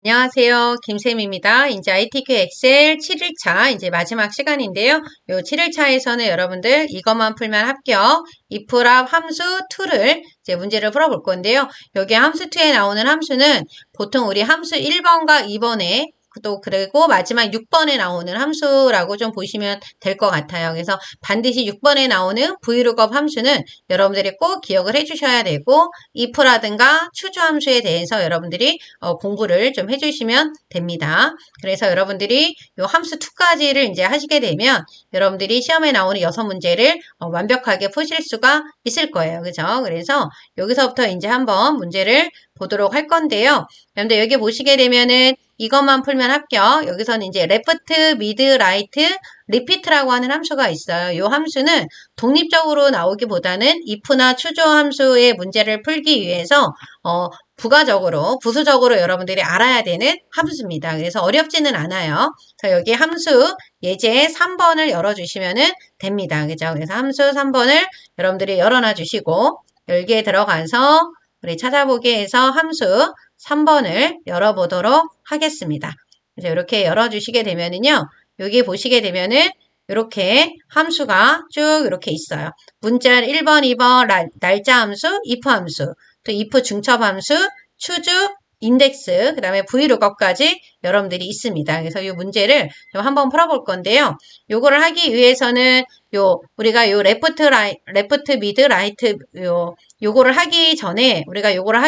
안녕하세요. 김쌤입니다. 이제 ITQ 엑셀 7일차 이제 마지막 시간인데요. 요 7일차에서는 여러분들 이것만 풀면 합격, if랍 함수 2를 이제 문제를 풀어볼 건데요. 여기 함수 2에 나오는 함수는 보통 우리 함수 1번과 2번에 또 그리고 마지막 6번에 나오는 함수라고 좀 보시면 될 것 같아요. 그래서 반드시 6번에 나오는 vlookup 함수는 여러분들이 꼭 기억을 해주셔야 되고 if라든가 추주 함수에 대해서 여러분들이 공부를 좀 해주시면 됩니다. 그래서 여러분들이 요 함수 2까지를 이제 하시게 되면 여러분들이 시험에 나오는 6문제를 완벽하게 푸실 수가 있을 거예요. 그죠? 그래서 여기서부터 이제 한번 문제를 보도록 할 건데요. 여러분들 여기 보시게 되면은 이것만 풀면 합격. 여기서는 이제 left, mid, right, repeat라고 하는 함수가 있어요. 이 함수는 독립적으로 나오기보다는 if나 추조 함수의 문제를 풀기 위해서 부수적으로 여러분들이 알아야 되는 함수입니다. 그래서 어렵지는 않아요. 자, 여기 함수 예제 3번을 열어주시면 됩니다. 그죠? 그래서 함수 3번을 여러분들이 열어놔 주시고 여기에 들어가서 우리 찾아보기에서 함수 3번을 열어보도록 하겠습니다. 그래서 이렇게 열어주시게 되면은요. 여기 보시게 되면은 이렇게 함수가 쭉 이렇게 있어요. 문자 1번, 2번 날짜 함수, if 함수, 또 if 중첩 함수, 추주, 인덱스, 그 다음에 vlookup까지 여러분들이 있습니다. 그래서 이 문제를 좀 한번 풀어볼 건데요. 요거를 하기 위해서는 우리가 레프트, 미드, 라이트, 요거를 하기 전에 우리가 요거를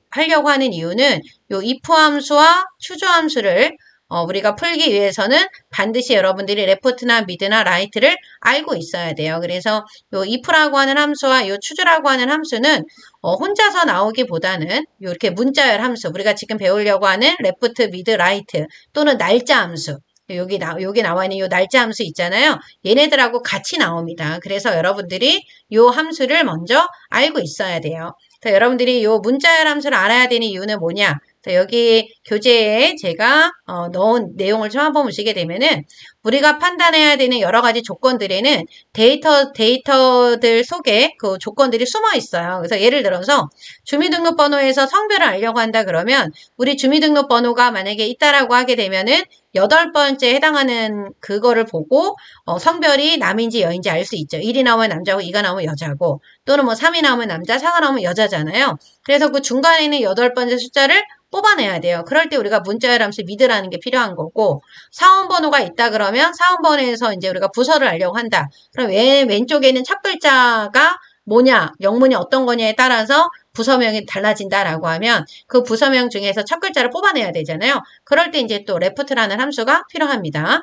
하려고 하는 이유는 요 if 함수와 추주 함수를 우리가 풀기 위해서는 반드시 여러분들이 레프트나 미드나 라이트를 알고 있어야 돼요. 그래서 요 if라고 하는 함수와 요 추주라고 하는 함수는 혼자서 나오기보다는 이렇게 문자열 함수, 우리가 지금 배우려고 하는 레프트, 미드, 라이트 또는 날짜 함수, 여기 나와 있는 요 날짜 함수 있잖아요. 얘네들하고 같이 나옵니다. 그래서 여러분들이 요 함수를 먼저 알고 있어야 돼요. 여러분들이 요 문자열 함수를 알아야 되는 이유는 뭐냐? 여기 교재에 제가 넣은 내용을 좀 한번 보시게 되면은 우리가 판단해야 되는 여러 가지 조건들에는 데이터들 속에 그 조건들이 숨어 있어요. 그래서 예를 들어서 주민등록번호에서 성별을 알려고 한다 그러면 우리 주민등록번호가 만약에 있다라고 하게 되면은 8번째 해당하는 그거를 보고 성별이 남인지 여인지 알 수 있죠. 1이 나오면 남자고 2가 나오면 여자고 또는 뭐 3이 나오면 남자, 4가 나오면 여자잖아요. 그래서 그 중간에 있는 8번째 숫자를 뽑아내야 돼요. 그럴 때 우리가 문자열 함수 미드라는 게 필요한 거고 사원 번호가 있다 그러면 사원 번호에서 이제 우리가 부서를 알려고 한다. 그럼 왼쪽에 있는 첫 글자가 뭐냐, 영문이 어떤 거냐에 따라서 부서명이 달라진다라고 하면 그 부서명 중에서 첫 글자를 뽑아내야 되잖아요. 그럴 때 이제 또 left라는 함수가 필요합니다.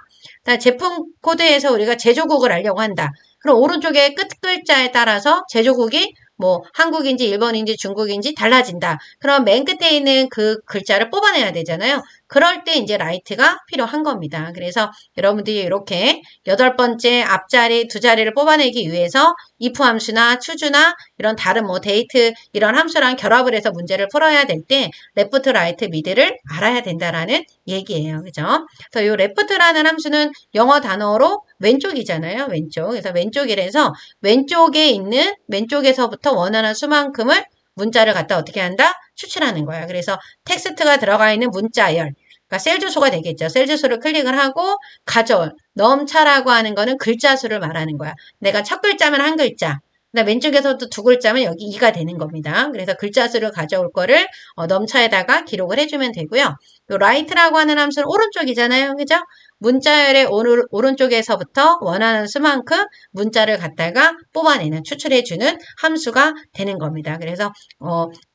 제품 코드에서 우리가 제조국을 알려고 한다. 그럼 오른쪽에 끝 글자에 따라서 제조국이 뭐 한국인지 일본인지 중국인지 달라진다. 그럼 맨 끝에 있는 그 글자를 뽑아내야 되잖아요. 그럴 때 이제 라이트가 필요한 겁니다. 그래서 여러분들이 이렇게 8번째 앞자리 두 자리를 뽑아내기 위해서 if 함수나 추주나 이런 다른 뭐 데이트 이런 함수랑 결합을 해서 문제를 풀어야 될 때 레프트, 라이트, 미드를 알아야 된다라는 얘기예요. 그죠? 그래서 이 레프트라는 함수는 영어 단어로 왼쪽이잖아요. 왼쪽. 그래서 왼쪽이라서 왼쪽에서부터 원하는 수만큼을 문자를 갖다 어떻게 한다? 추출하는 거야. 그래서 텍스트가 들어가 있는 문자열. 그러니까 셀 주소가 되겠죠. 셀 주소를 클릭을 하고 가져올. 넘차라고 하는 거는 글자 수를 말하는 거야. 내가 첫 글자면 한 글자. 왼쪽에서도 두 글자면 여기 2가 되는 겁니다. 그래서 글자 수를 가져올 거를 넘차에다가 기록을 해주면 되고요. 요 라이트라고 하는 함수는 오른쪽이잖아요. 그죠? 문자열의 오른쪽에서부터 원하는 수만큼 문자를 갖다가 뽑아내는, 추출해주는 함수가 되는 겁니다. 그래서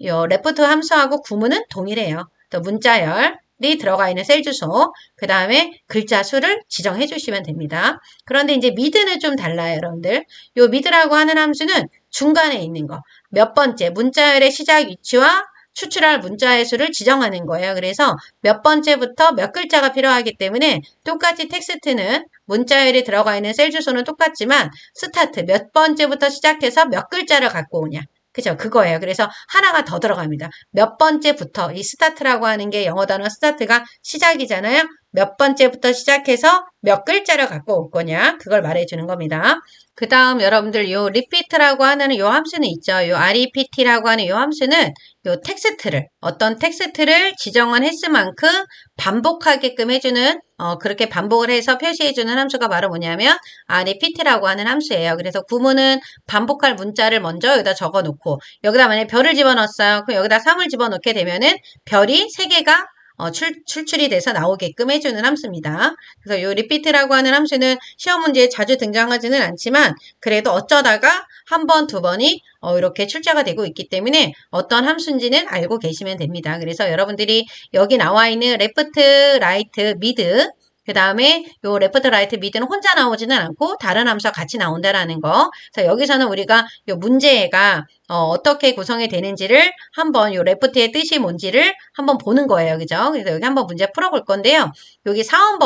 요 레프트 함수하고 구문은 동일해요. 또 문자열이 들어가 있는 셀 주소, 그 다음에 글자 수를 지정해 주시면 됩니다. 그런데 이제 미드는 좀 달라요, 여러분들. 요 미드라고 하는 함수는 중간에 있는 거. 몇 번째, 문자열의 시작 위치와 추출할 문자의 수를 지정하는 거예요. 그래서 몇 번째부터 몇 글자가 필요하기 때문에 똑같이 텍스트는 문자열이 들어가 있는 셀 주소는 똑같지만 스타트 몇 번째부터 시작해서 몇 글자를 갖고 오냐. 그죠? 그거예요. 그래서 하나가 더 들어갑니다. 몇 번째부터 이 스타트라고 하는 게 영어 단어 스타트가 시작이잖아요. 몇 번째부터 시작해서 몇 글자를 갖고 올 거냐 그걸 말해주는 겁니다. 그 다음 여러분들 요 repeat라고 하는 요 함수는 있죠. 요 rept라고 하는 요 함수는 요 텍스트를 어떤 텍스트를 지정한 횟수만큼 반복하게끔 해주는 그렇게 반복을 해서 표시해주는 함수가 바로 뭐냐면 repeat라고 하는 함수예요. 그래서 구문은 반복할 문자를 먼저 여기다 적어놓고 여기다 만약에 별을 집어넣었어요. 그럼 여기다 3을 집어넣게 되면은 별이 3개가 출출이 돼서 나오게끔 해주는 함수입니다. 그래서 이 repeat라고 하는 함수는 시험 문제에 자주 등장하지는 않지만 그래도 어쩌다가 한 번, 두 번이 이렇게 출제가 되고 있기 때문에 어떤 함수인지는 알고 계시면 됩니다. 그래서 여러분들이 여기 나와 있는 left, right, mid 그 다음에 요 레프트, 라이트, 미드는 혼자 나오지는 않고 다른 함수와 같이 나온다라는 거. 그래서 여기서는 우리가 요 문제가 어떻게 구성이 되는지를 한번 요 레프트의 뜻이 뭔지를 한번 보는 거예요. 그죠? 그래서 여기 한번 문제 풀어볼 건데요. 여기 사원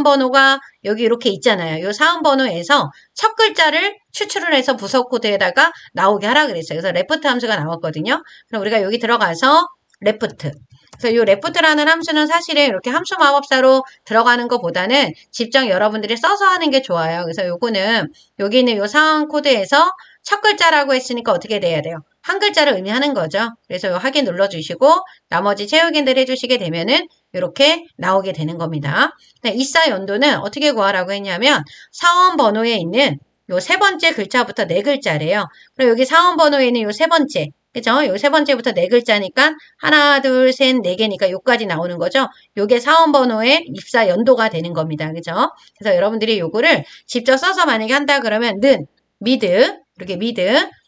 번호가 여기 이렇게 있잖아요. 요 사원 번호에서 첫 글자를 추출을 해서 부석 코드에다가 나오게 하라 그랬어요. 그래서 레프트 함수가 나왔거든요. 그럼 우리가 여기 들어가서 레프트. 그래서 이 left라는 함수는 사실은 이렇게 함수 마법사로 들어가는 것보다는 직접 여러분들이 써서 하는 게 좋아요. 그래서 요거는 여기 있는 요 상황 코드에서 첫 글자라고 했으니까 어떻게 돼야 돼요? 한 글자를 의미하는 거죠. 그래서 요 확인 눌러주시고 나머지 채우기들 해주시게 되면은 이렇게 나오게 되는 겁니다. 이사 연도는 어떻게 구하라고 했냐면 사원 번호에 있는 요 세 번째 글자부터 네 글자래요. 그리고 여기 사원 번호에 있는 요 세 번째 그죠? 요 세 번째부터 네 글자니까 하나, 둘, 셋, 네 개니까 요까지 나오는 거죠. 요게 사원 번호의 입사 연도가 되는 겁니다. 그죠? 그래서 여러분들이 요거를 직접 써서 만약에 한다 그러면 는, 미드, 이렇게 미드,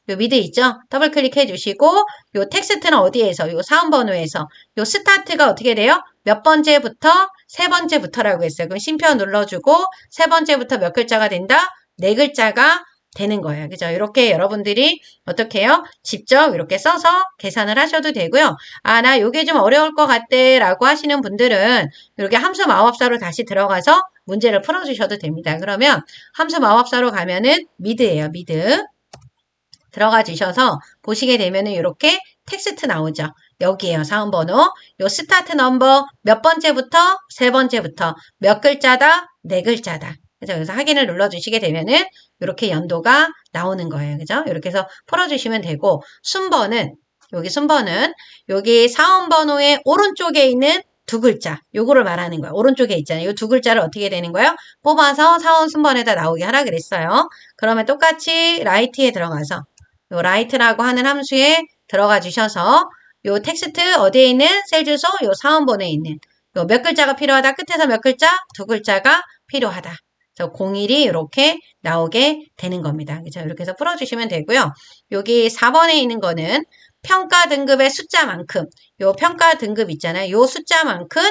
요 미드 있죠? 더블 클릭해 주시고 요 텍스트는 어디에서? 요 사원 번호에서 요 스타트가 어떻게 돼요? 몇 번째부터 세 번째부터라고 했어요. 그럼 쉼표 눌러주고 세 번째부터 몇 글자가 된다? 네 글자가 되는 거예요. 그죠? 이렇게 여러분들이 어떻게 해요? 직접 이렇게 써서 계산을 하셔도 되고요. 아, 나 요게 좀 어려울 것 같대 라고 하시는 분들은 이렇게 함수 마법사로 다시 들어가서 문제를 풀어주셔도 됩니다. 그러면 함수 마법사로 가면은 미드예요. 미드. 들어가 주셔서 보시게 되면은 이렇게 텍스트 나오죠. 여기에요. 사원 번호. 요 스타트 넘버 몇 번째부터 세 번째부터 몇 글자다? 네 글자다. 그래서 여기서 확인을 눌러주시게 되면은 이렇게 연도가 나오는 거예요. 그죠? 이렇게 해서 풀어주시면 되고 순번은 여기 사원 번호의 오른쪽에 있는 두 글자 요거를 말하는 거예요. 오른쪽에 있잖아요. 이 두 글자를 어떻게 되는 거예요? 뽑아서 사원 순번에다 나오게 하라 그랬어요. 그러면 똑같이 라이트에 들어가서 요 라이트라고 하는 함수에 들어가 주셔서 요 텍스트 어디에 있는 셀 주소 요 사원 번호에 있는 요 몇 글자가 필요하다 끝에서 몇 글자 두 글자가 필요하다. 그래서 01이 이렇게 나오게 되는 겁니다. 그죠? 이렇게 해서 풀어주시면 되고요. 여기 4번에 있는 거는 평가 등급의 숫자만큼 요 평가 등급 있잖아요. 요 숫자만큼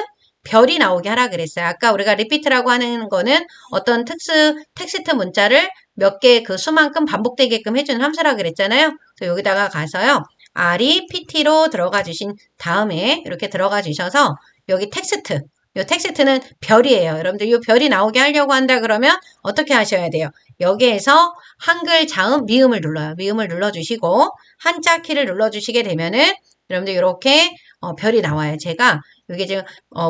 별이 나오게 하라 그랬어요. 아까 우리가 리피트라고 하는 거는 어떤 텍스트 문자를 몇 개 그 수만큼 반복되게끔 해주는 함수라 그랬잖아요. 그래서 여기다가 가서요. rept로 들어가 주신 다음에 이렇게 들어가 주셔서 여기 텍스트 요 텍스트는 별이에요. 여러분들 이 별이 나오게 하려고 한다 그러면 어떻게 하셔야 돼요? 여기에서 한글 자음 미음을 눌러요. 미음을 눌러주시고 한자 키를 눌러주시게 되면은 여러분들 이렇게 별이 나와요. 제가 이게 지금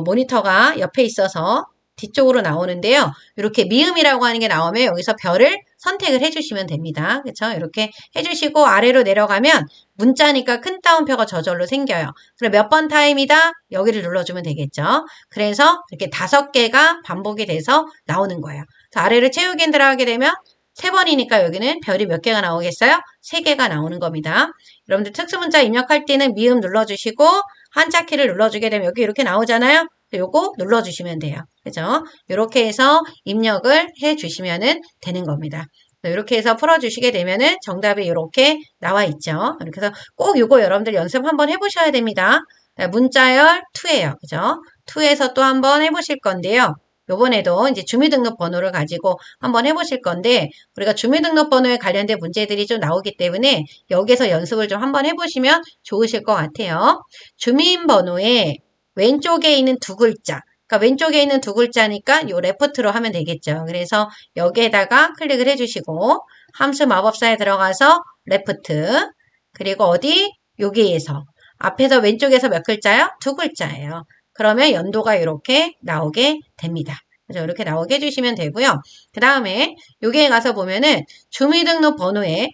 모니터가 옆에 있어서 뒤쪽으로 나오는데요. 이렇게 미음이라고 하는 게 나오면 여기서 별을 선택을 해주시면 됩니다. 그렇죠? 이렇게 해주시고 아래로 내려가면 문자니까 큰 따옴표가 저절로 생겨요. 그럼 몇 번 타임이다? 여기를 눌러주면 되겠죠. 그래서 이렇게 5개가 반복이 돼서 나오는 거예요. 그래서 아래로 채우기 들어가게 되면 3번이니까 여기는 별이 몇 개가 나오겠어요? 3개가 나오는 겁니다. 여러분들 특수문자 입력할 때는 미음 눌러주시고 한자 키를 눌러주게 되면 여기 이렇게 나오잖아요. 요거 눌러주시면 돼요. 그죠? 이렇게 해서 입력을 해주시면 되는 겁니다. 이렇게 해서 풀어주시게 되면은 정답이 이렇게 나와 있죠. 이렇게 해서 꼭 요거 여러분들 연습 한번 해보셔야 됩니다. 문자열 2예요. 그죠? 2에서 또 한번 해보실 건데요. 요번에도 이제 주민등록번호를 가지고 한번 해보실 건데 우리가 주민등록번호에 관련된 문제들이 좀 나오기 때문에 여기서 연습을 좀 한번 해보시면 좋으실 것 같아요. 주민번호에 왼쪽에 있는 두 글자 그러니까 왼쪽에 있는 두 글자니까 요 레프트로 하면 되겠죠. 그래서 여기에다가 클릭을 해주시고 함수 마법사에 들어가서 레프트 그리고 어디? 여기에서 앞에서 왼쪽에서 몇 글자요? 두 글자예요. 그러면 연도가 이렇게 나오게 됩니다. 그래서 이렇게 나오게 해주시면 되고요. 그 다음에 여기에 가서 보면은 주민등록번호에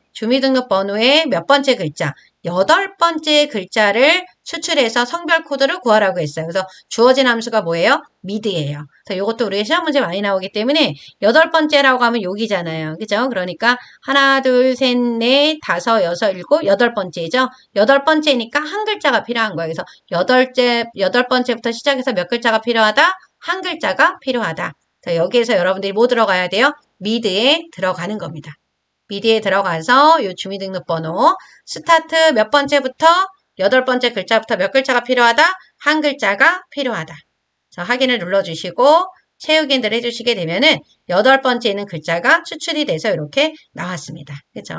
몇 번째 글자, 8번째 글자를 추출해서 성별 코드를 구하라고 했어요. 그래서 주어진 함수가 뭐예요? mid예요. 그래서 이것도 우리가 시험 문제 많이 나오기 때문에 8번째라고 하면 여기잖아요. 그죠? 그러니까 하나, 둘, 셋, 넷, 다섯, 여섯, 일곱, 8번째죠. 8번째니까 한 글자가 필요한 거예요. 그래서 8번째부터 시작해서 몇 글자가 필요하다? 한 글자가 필요하다. 자, 여기에서 여러분들이 뭐 들어가야 돼요? mid에 들어가는 겁니다. mid에 들어가서 요 주민등록번호 스타트 몇 번째부터 8번째 글자부터 몇 글자가 필요하다? 한 글자가 필요하다. 자, 확인을 눌러주시고 채우기를 해주시게 되면은 8번째는 글자가 추출이 돼서 이렇게 나왔습니다. 그죠?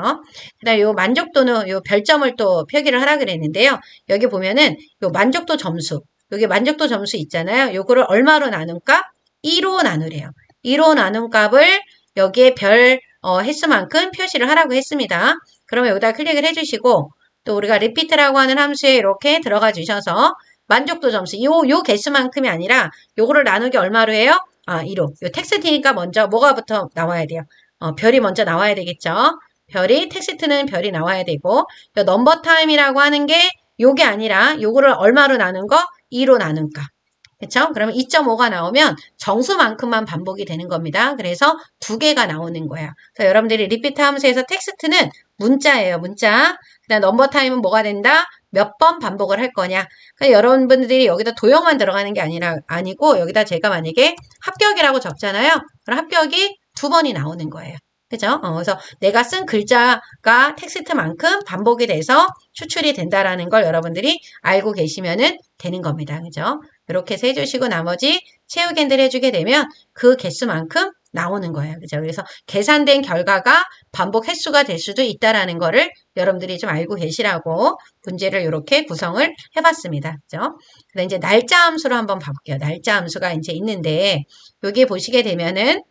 그 다음에 요 만족도는 요 별점을 또 표기를 하라 그랬는데요. 여기 보면은 요 만족도 점수, 여기 만족도 점수 있잖아요. 요거를 얼마로 나눌까? 2로 나누래요. 2로 나눈 값을 여기에 별 횟수만큼 표시를 하라고 했습니다. 그러면 여기다 클릭을 해주시고 또 우리가 repeat라고 하는 함수에 이렇게 들어가 주셔서 만족도 점수 요 개수만큼이 아니라 요거를 나누기 얼마로 해요? 2로. 요 텍스트니까 먼저 뭐가부터 나와야 돼요? 별이 먼저 나와야 되겠죠? 텍스트는 별이 나와야 되고 요 넘버 타임이라고 하는 게 요게 아니라 요거를 얼마로 나눈 거? 2로 나눈 값. 그쵸? 그러면 2.5가 나오면 정수만큼만 반복이 되는 겁니다. 그래서 2개가 나오는 거예요. 그래서 여러분들이 리피트 함수에서 텍스트는 문자예요. 문자. 그다음 넘버 타임은 뭐가 된다? 몇 번 반복을 할 거냐. 그러니까 여러분들이 여기다 도형만 들어가는 게 아니고 여기다 제가 만약에 합격이라고 적잖아요. 그럼 합격이 2번이 나오는 거예요. 그죠? 그래서 내가 쓴 글자가 텍스트만큼 반복이 돼서 추출이 된다라는 걸 여러분들이 알고 계시면은 되는 겁니다. 그죠? 이렇게 해서 해주시고 나머지 채우기를 해주게 되면 그 개수만큼 나오는 거예요. 그죠? 그래서 계산된 결과가 반복 횟수가 될 수도 있다라는 거를 여러분들이 좀 알고 계시라고 문제를 이렇게 구성을 해봤습니다. 그죠? 그다음 이제 날짜 함수로 한번 봐볼게요. 날짜 함수가 이제 있는데 여기 보시게 되면은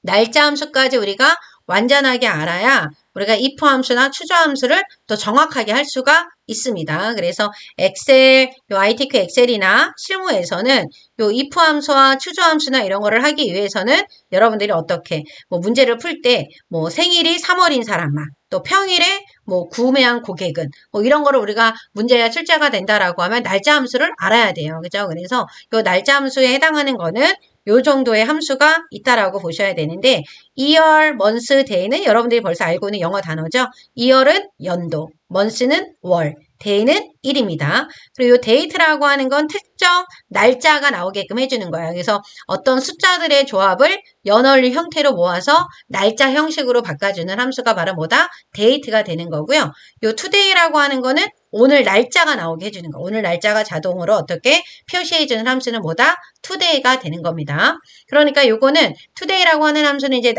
날짜 함수까지 우리가 완전하게 알아야 우리가 if 함수나 추저 함수를 또 정확하게 할 수가 있습니다. 그래서 엑셀, 요 ITQ 엑셀이나 실무에서는 요 if 함수와 추저 함수나 이런 거를 하기 위해서는 여러분들이 어떻게 뭐 문제를 풀 때 뭐 생일이 3월인 사람만 또 평일에 뭐 구매한 고객은 뭐 이런 거를 우리가 문제가 출제가 된다라고 하면 날짜 함수를 알아야 돼요. 그죠? 그래서 요 날짜 함수에 해당하는 거는 요 정도의 함수가 있다라고 보셔야 되는데 year, month, day는 여러분들이 벌써 알고 있는 영어 단어죠. year은 연도, month는 월, day는 일입니다. 그리고 이 date라고 하는 건 특정 날짜가 나오게끔 해주는 거예요. 그래서 어떤 숫자들의 조합을 연원리 형태로 모아서 날짜 형식으로 바꿔주는 함수가 바로 뭐다? date가 되는 거고요. 이 today라고 하는 거는 오늘 날짜가 나오게 해주는 거. 오늘 날짜가 자동으로 어떻게 표시해주는 함수는 뭐다? today가 되는 겁니다. 그러니까 요거는 today라고 하는 함수는 이제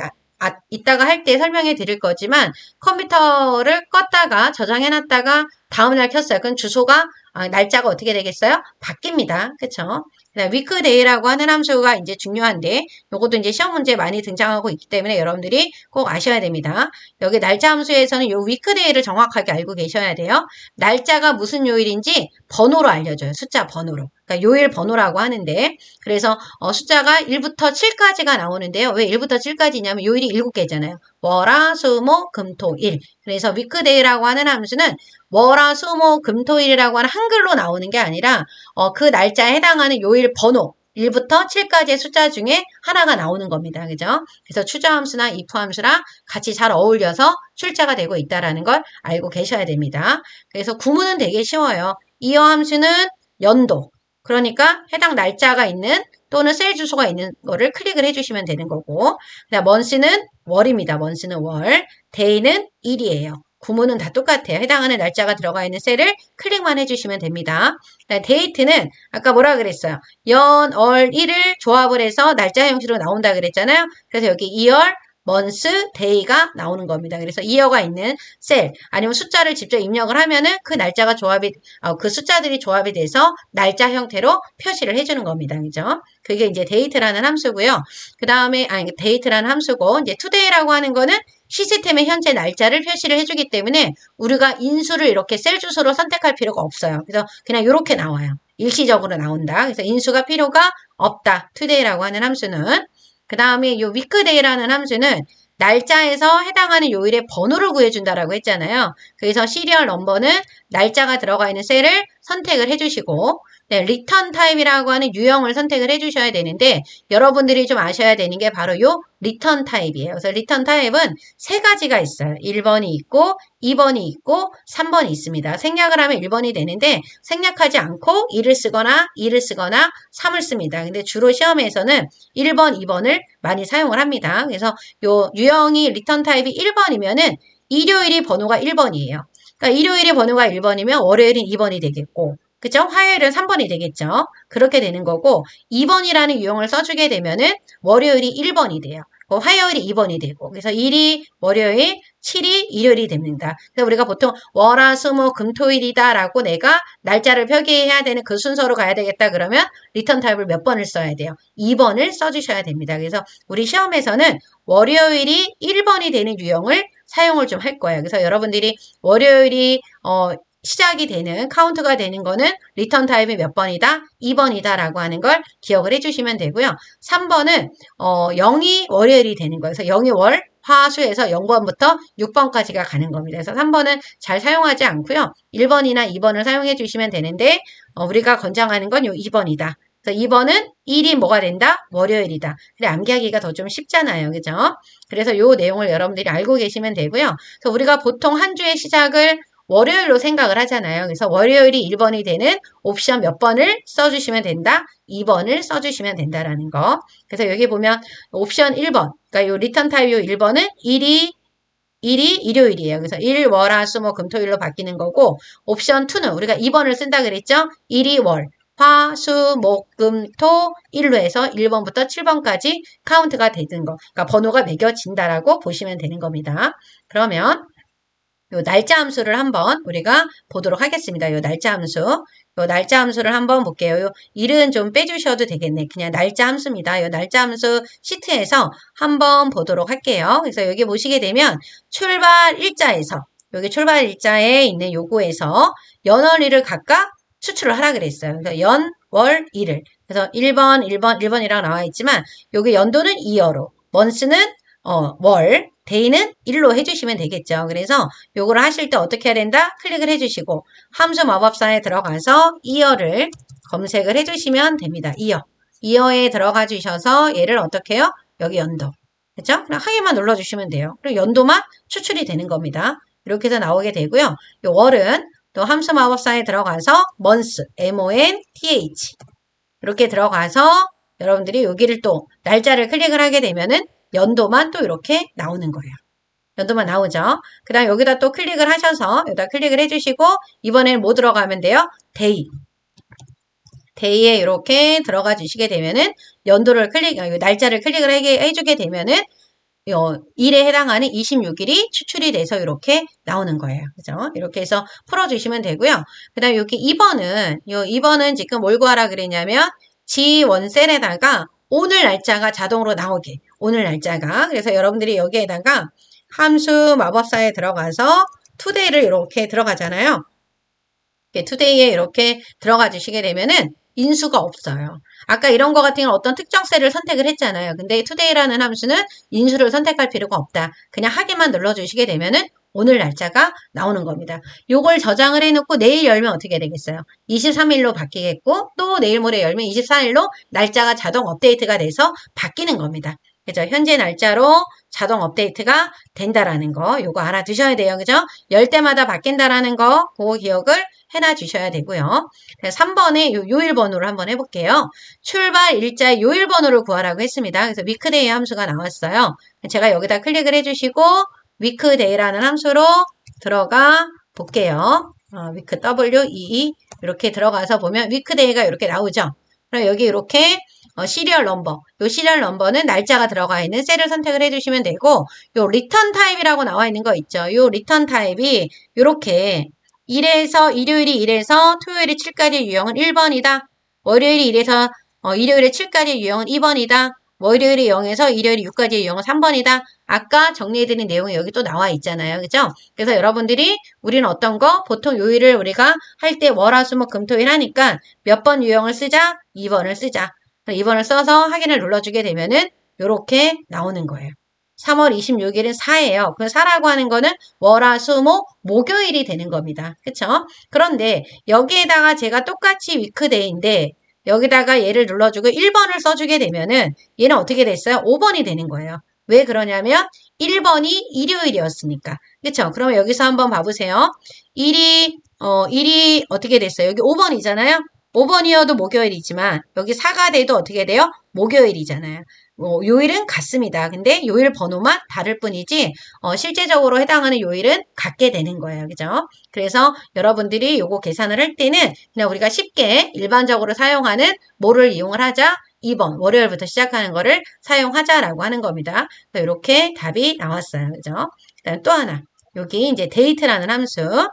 이따가 할 때 설명해 드릴 거지만 컴퓨터를 껐다가 저장해놨다가 다음날 켰어요. 그럼 주소가 날짜가 어떻게 되겠어요? 바뀝니다. 그쵸? weekday라고 하는 함수가 이제 중요한데 요것도 이제 시험 문제에 많이 등장하고 있기 때문에 여러분들이 꼭 아셔야 됩니다. 여기 날짜 함수에서는 요 weekday를 정확하게 알고 계셔야 돼요. 날짜가 무슨 요일인지 번호로 알려줘요. 숫자 번호로. 그러니까 요일 번호라고 하는데 그래서 숫자가 1부터 7까지가 나오는데요. 왜 1부터 7까지냐면 요일이 7개잖아요. 월, 수, 목, 금, 토, 일. 그래서 weekday라고 하는 함수는 월, 수, 목, 금, 토, 일이라고 하는 한글로 나오는 게 아니라 그 날짜에 해당하는 요일 번호 1부터 7까지의 숫자 중에 하나가 나오는 겁니다. 그죠? 그래서 추저 함수나 if 함수랑 같이 잘 어울려서 출제가 되고 있다는 걸 알고 계셔야 됩니다. 그래서 구문은 되게 쉬워요. 이어 함수는 연도. 그러니까 해당 날짜가 있는 또는 셀 주소가 있는 거를 클릭을 해주시면 되는 거고 그다음 month는 월입니다. month는 월, day는 일이에요. 구문은 다 똑같아요. 해당하는 날짜가 들어가 있는 셀을 클릭만 해주시면 됩니다. date는 아까 뭐라 그랬어요? 연, 월, 일을 조합을 해서 날짜 형식으로 나온다 그랬잖아요. 그래서 여기 year, month, day가 나오는 겁니다. 그래서 year가 있는 셀 아니면 숫자를 직접 입력을 하면은 그 날짜가 그 숫자들이 조합이 돼서 날짜 형태로 표시를 해주는 겁니다. 그죠? 그게 이제 date라는 함수고요. 그 다음에 date라는 함수고 이제 today라고 하는 거는 시스템의 현재 날짜를 표시를 해주기 때문에 우리가 인수를 이렇게 셀 주소로 선택할 필요가 없어요. 그래서 그냥 이렇게 나와요. 일시적으로 나온다. 그래서 인수가 필요가 없다. today라고 하는 함수는. 그 다음에 요 weekday라는 함수는 날짜에서 해당하는 요일의 번호를 구해준다라고 했잖아요. 그래서 시리얼 넘버는 날짜가 들어가 있는 셀을 선택을 해주시고, 네, return type이라고 하는 유형을 선택을 해주셔야 되는데, 여러분들이 좀 아셔야 되는 게 바로 요 return type이에요. 그래서 return type은 세 가지가 있어요. 1번이 있고, 2번이 있고, 3번이 있습니다. 생략을 하면 1번이 되는데, 생략하지 않고 1을 쓰거나 2를 쓰거나 3을 씁니다. 근데 주로 시험에서는 1번, 2번을 많이 사용을 합니다. 그래서 요 유형이 return type이 1번이면은 일요일이 번호가 1번이에요. 그러니까 일요일이 번호가 1번이면 월요일은 2번이 되겠고, 그죠? 화요일은 3번이 되겠죠? 그렇게 되는 거고, 2번이라는 유형을 써주게 되면은 월요일이 1번이 돼요. 화요일이 2번이 되고, 그래서 1이 월요일, 7이 일요일이 됩니다. 그래서 우리가 보통 월화수목금토일이다 라고 내가 날짜를 표기해야 되는 그 순서로 가야 되겠다 그러면 리턴 타입을 몇 번을 써야 돼요? 2번을 써주셔야 됩니다. 그래서 우리 시험에서는 월요일이 1번이 되는 유형을 사용을 좀 할 거예요. 그래서 여러분들이 월요일이 시작이 되는 카운트가 되는 거는 리턴 타입이 몇 번이다? 2번이다 라고 하는 걸 기억을 해주시면 되고요. 3번은 0이 월요일이 되는 거예요. 그래서 0이 월, 화수에서 0번부터 6번까지가 가는 겁니다. 그래서 3번은 잘 사용하지 않고요. 1번이나 2번을 사용해 주시면 되는데 우리가 권장하는 건 요 2번이다. 그래서 2번은 1이 뭐가 된다? 월요일이다. 근데 암기하기가 더 좀 쉽잖아요. 그죠? 그래서 요 내용을 여러분들이 알고 계시면 되고요. 그래서 우리가 보통 한 주의 시작을 월요일로 생각을 하잖아요. 그래서 월요일이 1번이 되는 옵션 몇 번을 써주시면 된다? 2번을 써주시면 된다라는 거. 그래서 여기 보면 옵션 1번, 그러니까 요 리턴 타입 요 1번은 일이 일요일이에요. 그래서 일, 월, 화, 수, 목, 금, 토, 일로 바뀌는 거고, 옵션 2는 우리가 2번을 쓴다 그랬죠? 일이 월, 화, 수, 목, 금, 토, 일로 해서 1번부터 7번까지 카운트가 되는 거. 그러니까 번호가 매겨진다라고 보시면 되는 겁니다. 그러면 요 날짜 함수를 한번 우리가 보도록 하겠습니다. 요 날짜 함수. 요 날짜 함수를 한번 볼게요. 요 일은 좀 빼주셔도 되겠네. 그냥 날짜 함수입니다. 요 날짜 함수 시트에서 한번 보도록 할게요. 그래서 여기 보시게 되면 출발 일자에서 여기 출발 일자에 있는 요거에서 연월일을 각각 추출을 하라 그랬어요. 그래서 연, 월, 일을. 그래서 1번, 1번이라고 나와 있지만 여기 연도는 2어로, 먼스는 월, 데이는 1로 해주시면 되겠죠. 그래서 요거를 하실 때 어떻게 해야 된다? 클릭을 해주시고 함수 마법사에 들어가서 이어를 검색을 해주시면 됩니다. 이어에 들어가 주셔서 얘를 어떻게 해요? 여기 연도. 그렇죠? 그냥 하기만 눌러주시면 돼요. 그리고 연도만 추출이 되는 겁니다. 이렇게 해서 나오게 되고요. 요 월은 또 함수 마법사에 들어가서 month, month 이렇게 들어가서 여러분들이 여기를 또 날짜를 클릭을 하게 되면은 연도만 또 이렇게 나오는 거예요. 연도만 나오죠. 그 다음 여기다 또 클릭을 하셔서 여기다 클릭을 해주시고 이번에는 뭐 들어가면 돼요? 데이에 이렇게 들어가 주시게 되면은 연도를 날짜를 클릭을 해주게 되면은 일에 해당하는 26일이 추출이 돼서 이렇게 나오는 거예요. 그죠? 이렇게 해서 풀어주시면 되고요. 그 다음 여기 2번은 지금 뭘 구하라 그랬냐면 G1셀에다가 오늘 날짜가 자동으로 나오게. 오늘 날짜가. 그래서 여러분들이 여기에다가 함수 마법사에 들어가서 today를 이렇게 들어가잖아요. today에 이렇게 들어가 주시게 되면은 인수가 없어요. 아까 이런 거 같은 경우는 어떤 특정 셀을 선택을 했잖아요. 근데 today라는 함수는 인수를 선택할 필요가 없다. 그냥 하기만 눌러주시게 되면은 오늘 날짜가 나오는 겁니다. 요걸 저장을 해놓고 내일 열면 어떻게 되겠어요? 23일로 바뀌겠고 또 내일 모레 열면 24일로 날짜가 자동 업데이트가 돼서 바뀌는 겁니다. 그죠? 현재 날짜로 자동 업데이트가 된다라는 거 요거 알아두셔야 돼요. 그죠? 열 때마다 바뀐다라는 거 그거 기억을 해놔 주셔야 되고요. 3번에 요일 번호를 한번 해볼게요. 출발 일자의 요일 번호를 구하라고 했습니다. 그래서 weekday 함수가 나왔어요. 제가 여기다 클릭을 해주시고 weekday라는 함수로 들어가 볼게요. week w 이렇게 들어가서 보면 weekday가 이렇게 나오죠. 그럼 여기 이렇게 시리얼 넘버, 요 시리얼 넘버는 날짜가 들어가 있는 셀을 선택을 해주시면 되고 요 리턴 타입이라고 나와 있는 거 있죠. 요 리턴 타입이 이렇게 일요일이 1에서 토요일이 7까지 유형은 1번이다. 월요일이 1에서 일요일에 7까지 유형은 2번이다. 월요일이 0에서 일요일이 6까지의 유형은 3번이다. 아까 정리해드린 내용이 여기 또 나와 있잖아요. 그죠? 그래서 여러분들이 우리는 어떤 거? 보통 요일을 우리가 할 때 월화수목금토일 하니까 몇 번 유형을 쓰자? 2번을 쓰자. 2번을 써서 확인을 눌러주게 되면은 요렇게 나오는 거예요. 3월 26일은 4예요. 그 4라고 하는 거는 월화수목 목요일이 되는 겁니다. 그쵸? 그런데 여기에다가 제가 똑같이 위크데이인데 여기다가 얘를 눌러주고 1번을 써주게 되면은 얘는 어떻게 됐어요? 5번이 되는 거예요. 왜 그러냐면 1번이 일요일이었으니까. 그쵸? 그러면 여기서 한번 봐보세요. 일이 어떻게 됐어요? 여기 5번이잖아요? 5번이어도 목요일이지만 여기 4가 돼도 어떻게 돼요? 목요일이잖아요. 요일은 같습니다. 근데 요일 번호만 다를 뿐이지 실제적으로 해당하는 요일은 같게 되는 거예요. 그죠? 그래서 여러분들이 요거 계산을 할 때는 그냥 우리가 쉽게 일반적으로 사용하는 뭐를 이용을 하자? 2번 월요일부터 시작하는 거를 사용하자라고 하는 겁니다. 이렇게 답이 나왔어요. 그죠? 그다음 또 하나 여기 이제 데이트라는 함수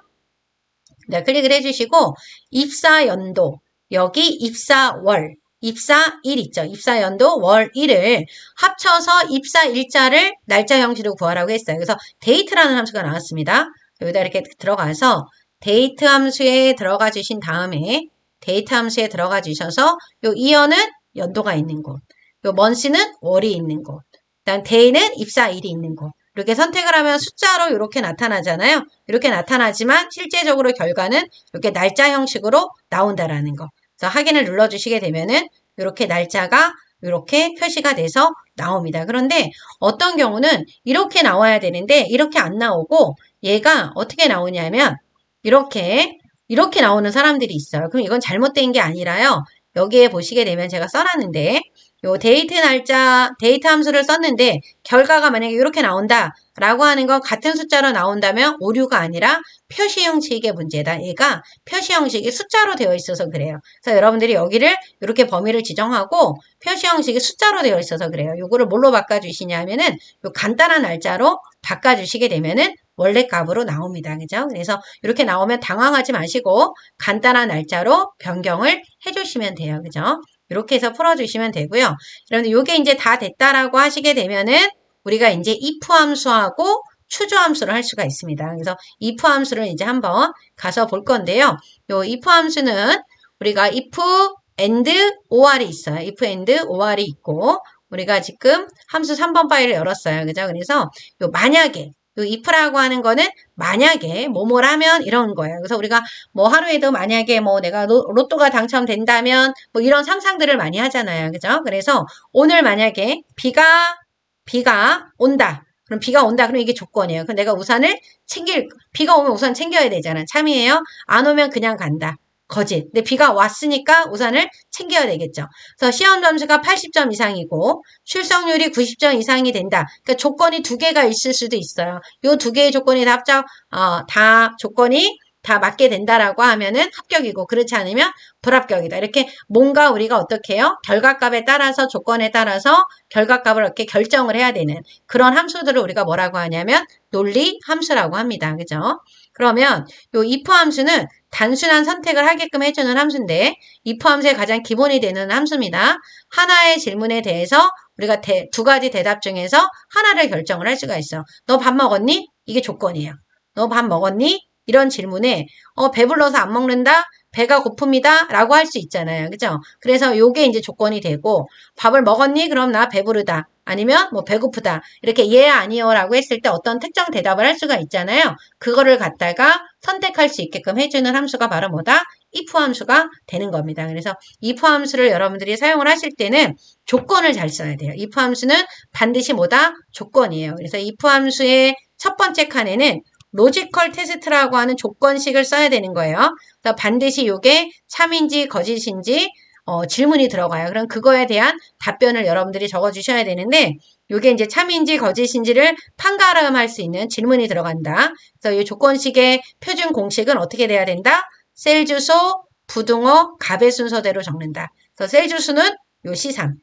네, 클릭을 해주시고 입사연도 여기 입사월 입사일 있죠. 입사연도 월일을 합쳐서 입사일자를 날짜 형식으로 구하라고 했어요. 그래서 데이트라는 함수가 나왔습니다. 여기다 이렇게 들어가서 데이트 함수에 들어가 주신 다음에 데이트 함수에 들어가 주셔서 요 이어는 연도가 있는 곳, 요 먼스는 월이 있는 곳, 그다음 데이는 입사일이 있는 곳. 이렇게 선택을 하면 숫자로 이렇게 나타나잖아요. 이렇게 나타나지만 실제적으로 결과는 이렇게 날짜 형식으로 나온다라는 거. 그래서 확인을 눌러주시게 되면은 이렇게 날짜가 이렇게 표시가 돼서 나옵니다. 그런데 어떤 경우는 이렇게 나와야 되는데 이렇게 안 나오고 얘가 어떻게 나오냐면 이렇게 나오는 사람들이 있어요. 그럼 이건 잘못된 게 아니라요. 여기에 보시게 되면 제가 써놨는데 요 데이트 날짜, 데이트 함수를 썼는데 결과가 만약에 이렇게 나온다라고 하는 거 같은 숫자로 나온다면 오류가 아니라 표시 형식의 문제다. 얘가 표시 형식이 숫자로 되어 있어서 그래요. 그래서 여러분들이 여기를 이렇게 범위를 지정하고 표시 형식이 숫자로 되어 있어서 그래요. 요거를 뭘로 바꿔주시냐면은 요 간단한 날짜로 바꿔주시게 되면은 원래 값으로 나옵니다. 그죠? 그래서 이렇게 나오면 당황하지 마시고 간단한 날짜로 변경을 해주시면 돼요. 그죠? 이렇게 해서 풀어주시면 되고요. 여러분들 이게 이제 다 됐다라고 하시게 되면은 우리가 이제 if 함수하고 추주 함수를 할 수가 있습니다. 그래서 if 함수를 이제 한번 가서 볼 건데요. 요 if 함수는 우리가 if and or이 있어요. if and or이 있고 우리가 지금 함수 3번 파일을 열었어요. 그죠? 그래서 요 만약에 요 if라고 하는 거는 만약에 뭐뭐라면 이런 거예요. 그래서 우리가 뭐 하루에도 만약에 뭐 내가 로또가 당첨된다면 뭐 이런 상상들을 많이 하잖아요. 그죠? 그래서 오늘 만약에 비가 온다. 그럼 비가 온다. 그럼 이게 조건이에요. 그럼 내가 비가 오면 우산 챙겨야 되잖아. 참이에요. 안 오면 그냥 간다. 거짓. 근데 비가 왔으니까 우산을 챙겨야 되겠죠. 그래서 시험 점수가 80점 이상이고 출석률이 90점 이상이 된다. 그러니까 조건이 두 개가 있을 수도 있어요. 요 두 개의 조건이 다 조건이 다 맞게 된다라고 하면은 합격이고 그렇지 않으면 불합격이다. 이렇게 뭔가 우리가 어떻게 해요? 결과값에 따라서 조건에 따라서 결과값을 이렇게 결정을 해야 되는 그런 함수들을 우리가 뭐라고 하냐면 논리 함수라고 합니다. 그죠? 그러면 요 if 함수는 단순한 선택을 하게끔 해주는 함수인데 if 함수의 가장 기본이 되는 함수입니다. 하나의 질문에 대해서 우리가 두 가지 대답 중에서 하나를 결정을 할 수가 있어. 너 밥 먹었니? 이게 조건이에요. 너 밥 먹었니? 이런 질문에 배불러서 안 먹는다? 배가 고픕니다. 라고 할 수 있잖아요. 그죠? 그래서 요게 이제 조건이 되고 밥을 먹었니? 그럼 나 배부르다. 아니면 뭐 배고프다. 이렇게 예 아니요 라고 했을 때 어떤 특정 대답을 할 수가 있잖아요. 그거를 갖다가 선택할 수 있게끔 해주는 함수가 바로 뭐다? if 함수가 되는 겁니다. 그래서 if 함수를 여러분들이 사용을 하실 때는 조건을 잘 써야 돼요. if 함수는 반드시 뭐다? 조건이에요. 그래서 if 함수의 첫 번째 칸에는 로지컬 테스트라고 하는 조건식을 써야 되는 거예요. 그래서 반드시 이게 참인지 거짓인지 질문이 들어가요. 그럼 그거에 대한 답변을 여러분들이 적어주셔야 되는데 이게 이제 참인지 거짓인지를 판가름할 수 있는 질문이 들어간다. 그래서 이 조건식의 표준 공식은 어떻게 돼야 된다? 셀 주소, 부등호, 값의 순서대로 적는다. 그래서 셀 주소는 요 C3.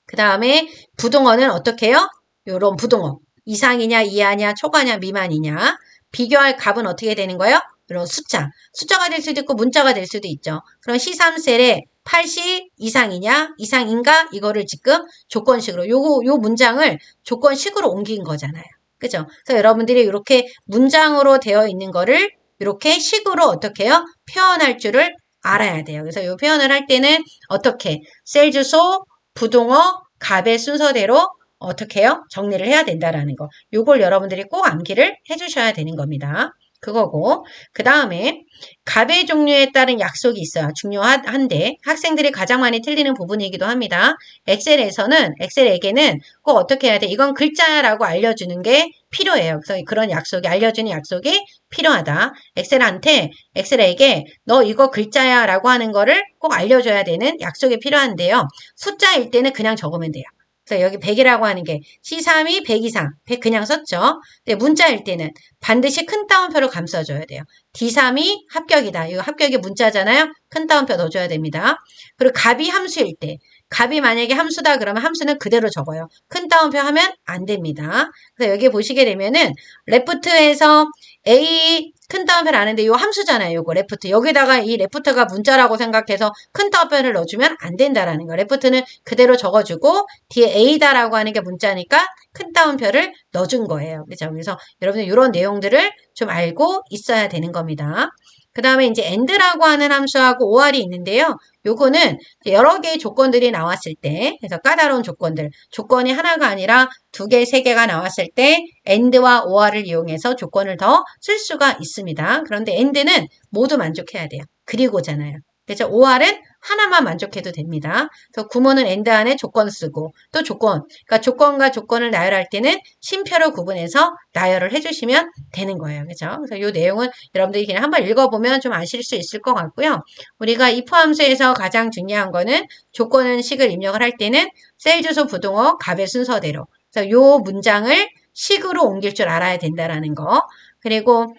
그 다음에 부등호는 어떻게 해요? 요런 부등호. 이상이냐, 이하냐, 초과냐, 미만이냐. 비교할 값은 어떻게 되는 거예요? 이런 숫자가 될 수도 있고 문자가 될 수도 있죠. 그럼 C3셀에 80 이상인가? 이거를 지금 조건식으로 요 문장을 조건식으로 옮긴 거잖아요. 그죠? 그래서 여러분들이 이렇게 문장으로 되어 있는 거를 이렇게 식으로 어떻게 해요? 표현할 줄을 알아야 돼요. 그래서 이 표현을 할 때는 어떻게 셀 주소, 부동어, 갑의 순서대로 어떻게 해요? 정리를 해야 된다라는 거. 요걸 여러분들이 꼭 암기를 해주셔야 되는 겁니다. 그거고 그 다음에 갑의 종류에 따른 약속이 있어요. 중요한데 학생들이 가장 많이 틀리는 부분이기도 합니다. 엑셀에게는 꼭 어떻게 해야 돼? 이건 글자라고 알려주는 게 필요해요. 그래서 그런 약속이 알려주는 약속이 필요하다. 엑셀에게 너 이거 글자야 라고 하는 거를 꼭 알려줘야 되는 약속이 필요한데요. 숫자일 때는 그냥 적으면 돼요. 그래서 여기 100이라고 하는 게 C3이 100 이상, 100 그냥 썼죠. 근데 문자일 때는 반드시 큰 따옴표를 감싸줘야 돼요. D3이 합격이다. 이거 합격이 문자잖아요. 큰 따옴표 넣어줘야 됩니다. 그리고 갑이 함수일 때, 갑이 만약에 함수다 그러면 함수는 그대로 적어요. 큰 따옴표 하면 안 됩니다. 그래서 여기 보시게 되면은 레프트에서 A 큰 따옴표를 아는데 요 함수잖아요. 요거 레프트. 여기다가 이 레프트가 문자라고 생각해서 큰 따옴표를 넣어주면 안 된다라는 거. 레프트는 그대로 적어주고 뒤에 A다라고 하는 게 문자니까 큰 따옴표를 넣어준 거예요. 그죠? 그래서 여러분들 이런 내용들을 좀 알고 있어야 되는 겁니다. 그 다음에 이제 and라고 하는 함수하고 or이 있는데요. 요거는 여러 개의 조건들이 나왔을 때, 그래서 까다로운 조건이 하나가 아니라 2개, 3개가 나왔을 때 and와 or를 이용해서 조건을 더 쓸 수가 있습니다. 그런데 and는 모두 만족해야 돼요. 그리고잖아요. 그래서 or은 하나만 만족해도 됩니다. 그래서 구문은 and 안에 조건 쓰고 또 그러니까 조건과 조건을 나열할 때는 쉼표로 구분해서 나열을 해주시면 되는 거예요. 그죠? 그래서 이 내용은 여러분들이 그냥 한번 읽어보면 좀 아실 수 있을 것 같고요. 우리가 if 함수에서 가장 중요한 거는 조건은 식을 입력을 할 때는 셀 주소 부동어 갑의 순서대로. 그래서 이 문장을 식으로 옮길 줄 알아야 된다라는 거. 그리고